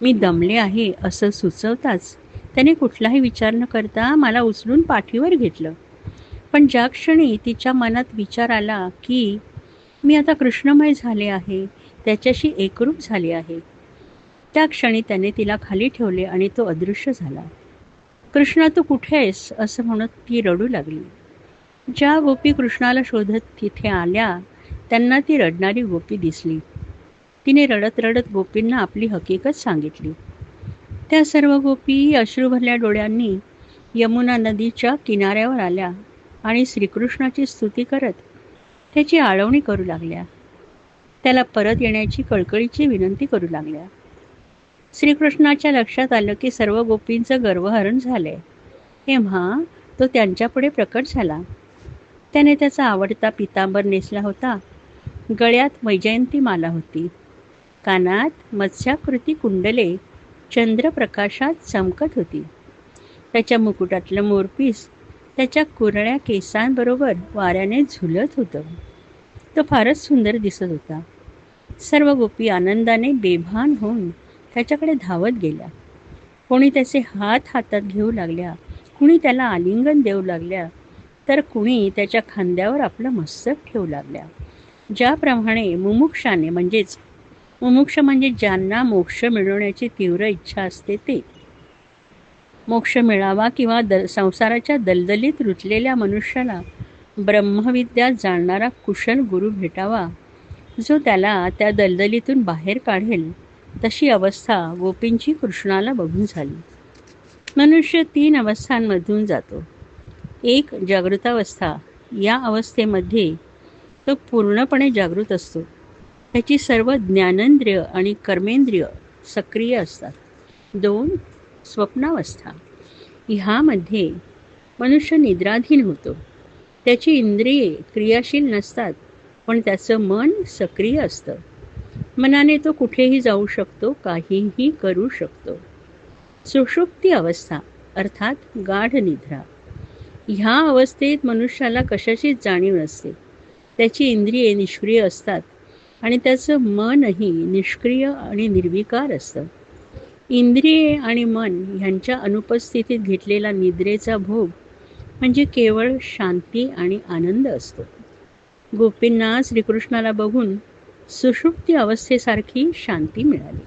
मी दमले आहे असं सुचवताच त्याने कुठलाही विचार न करता मला उचलून पाठीवर घेतलं. पण ज्या क्षणी तिच्या मनात विचार आला की मी आता कृष्णमय झाले आहे, त्याच्याशी एकरूप झाले आहे, त्या क्षणी त्याने तिला खाली ठेवले आणि तो अदृश्य झाला. कृष्णा तू कुठे आहेस असं म्हणत ती रडू लागली. ज्या गोपी कृष्णाला शोधत तिथे आल्या त्यांना ती रडणारी गोपी दिसली. तिने रडत रडत गोपींना आपली हकीकत सांगितली. त्या सर्व गोपी अश्रू भरल्या डोळ्यांनी यमुना नदीच्या किनाऱ्यावर आल्या आणि श्रीकृष्णाची स्तुती करत त्याची आळवणी करू लागल्या. त्याला परत येण्याची कळकळीची विनंती करू लागल्या. श्रीकृष्णाच्या लक्षात आलं की सर्व गोपींचं गर्वहरण झालंय. तेव्हा तो त्यांच्यापुढे प्रकट झाला. त्याने त्याचा आवडता पितांबर नेसला होता. गळ्यात वैजयंती माला होती. कानात मत्स्याकृती कुंडले चंद्रप्रकाशात चमकत होती. त्याच्या मुकुटातलं मोरपीस त्याच्या कुरळ्या केसांबरोबर वाऱ्याने झुलत होतं. तो फारच सुंदर दिसत होता. सर्व गोपी आनंदाने बेभान होऊन त्याच्याकडे धावत गेल्या. कोणी त्याचे हात हातात घेऊ लागल्या, कुणी त्याला आलिंगन देऊ लागल्या, तर कुणी त्याच्या खांद्यावर आपलं मस्तक ठेवू लागल्या. ज्याप्रमाणे मुमुक्षाने मुमुक्ष म्हणजे ज्यांना मोक्ष मिळवण्याची तीव्र इच्छा असते ते, मोक्ष मिळावा किंवा संसाराच्या दलदलीत रुतलेल्या मनुष्याला ब्रह्मविद्या जाणणारा कुशल गुरु भेटावा जो त्याला त्या दलदलीतून बाहेर काढेल, तशी अवस्था गोपींची कृष्णाला बघून झाली. मनुष्य 3 अवस्थांमधून जातो. एक जागृतावस्था. या अवस्थेमध्ये तो पूर्णपणे जागृत असतो. त्याची सर्व ज्ञानेंद्रिय आणि कर्मेंद्रिय सक्रिय असतात. 2 स्वप्नावस्था. ह्यामध्ये मनुष्य निद्राधीन होतो. त्याची इंद्रिये क्रियाशील नसतात पण त्याचं मन सक्रिय असतं. मनाने तो कुठेही जाऊ शकतो, काहीही करू शकतो. सुषुप्ती अवस्था अर्थात गाढ निद्रा. ह्या अवस्थेत मनुष्याला कशाचीच जाणीव नसते. त्याची इंद्रिये निष्क्रिय असतात आणि त्याचं मनही निष्क्रिय आणि निर्विकार असतं. इंद्रिये आणि मन ह्यांच्या अनुपस्थितीत घेतलेला निद्रेचा भोग म्हणजे केवळ शांती आणि आनंद असतो. गोपींना श्रीकृष्णाला बघून सुषुप्ती अवस्थेसारखी शांती मिळाली.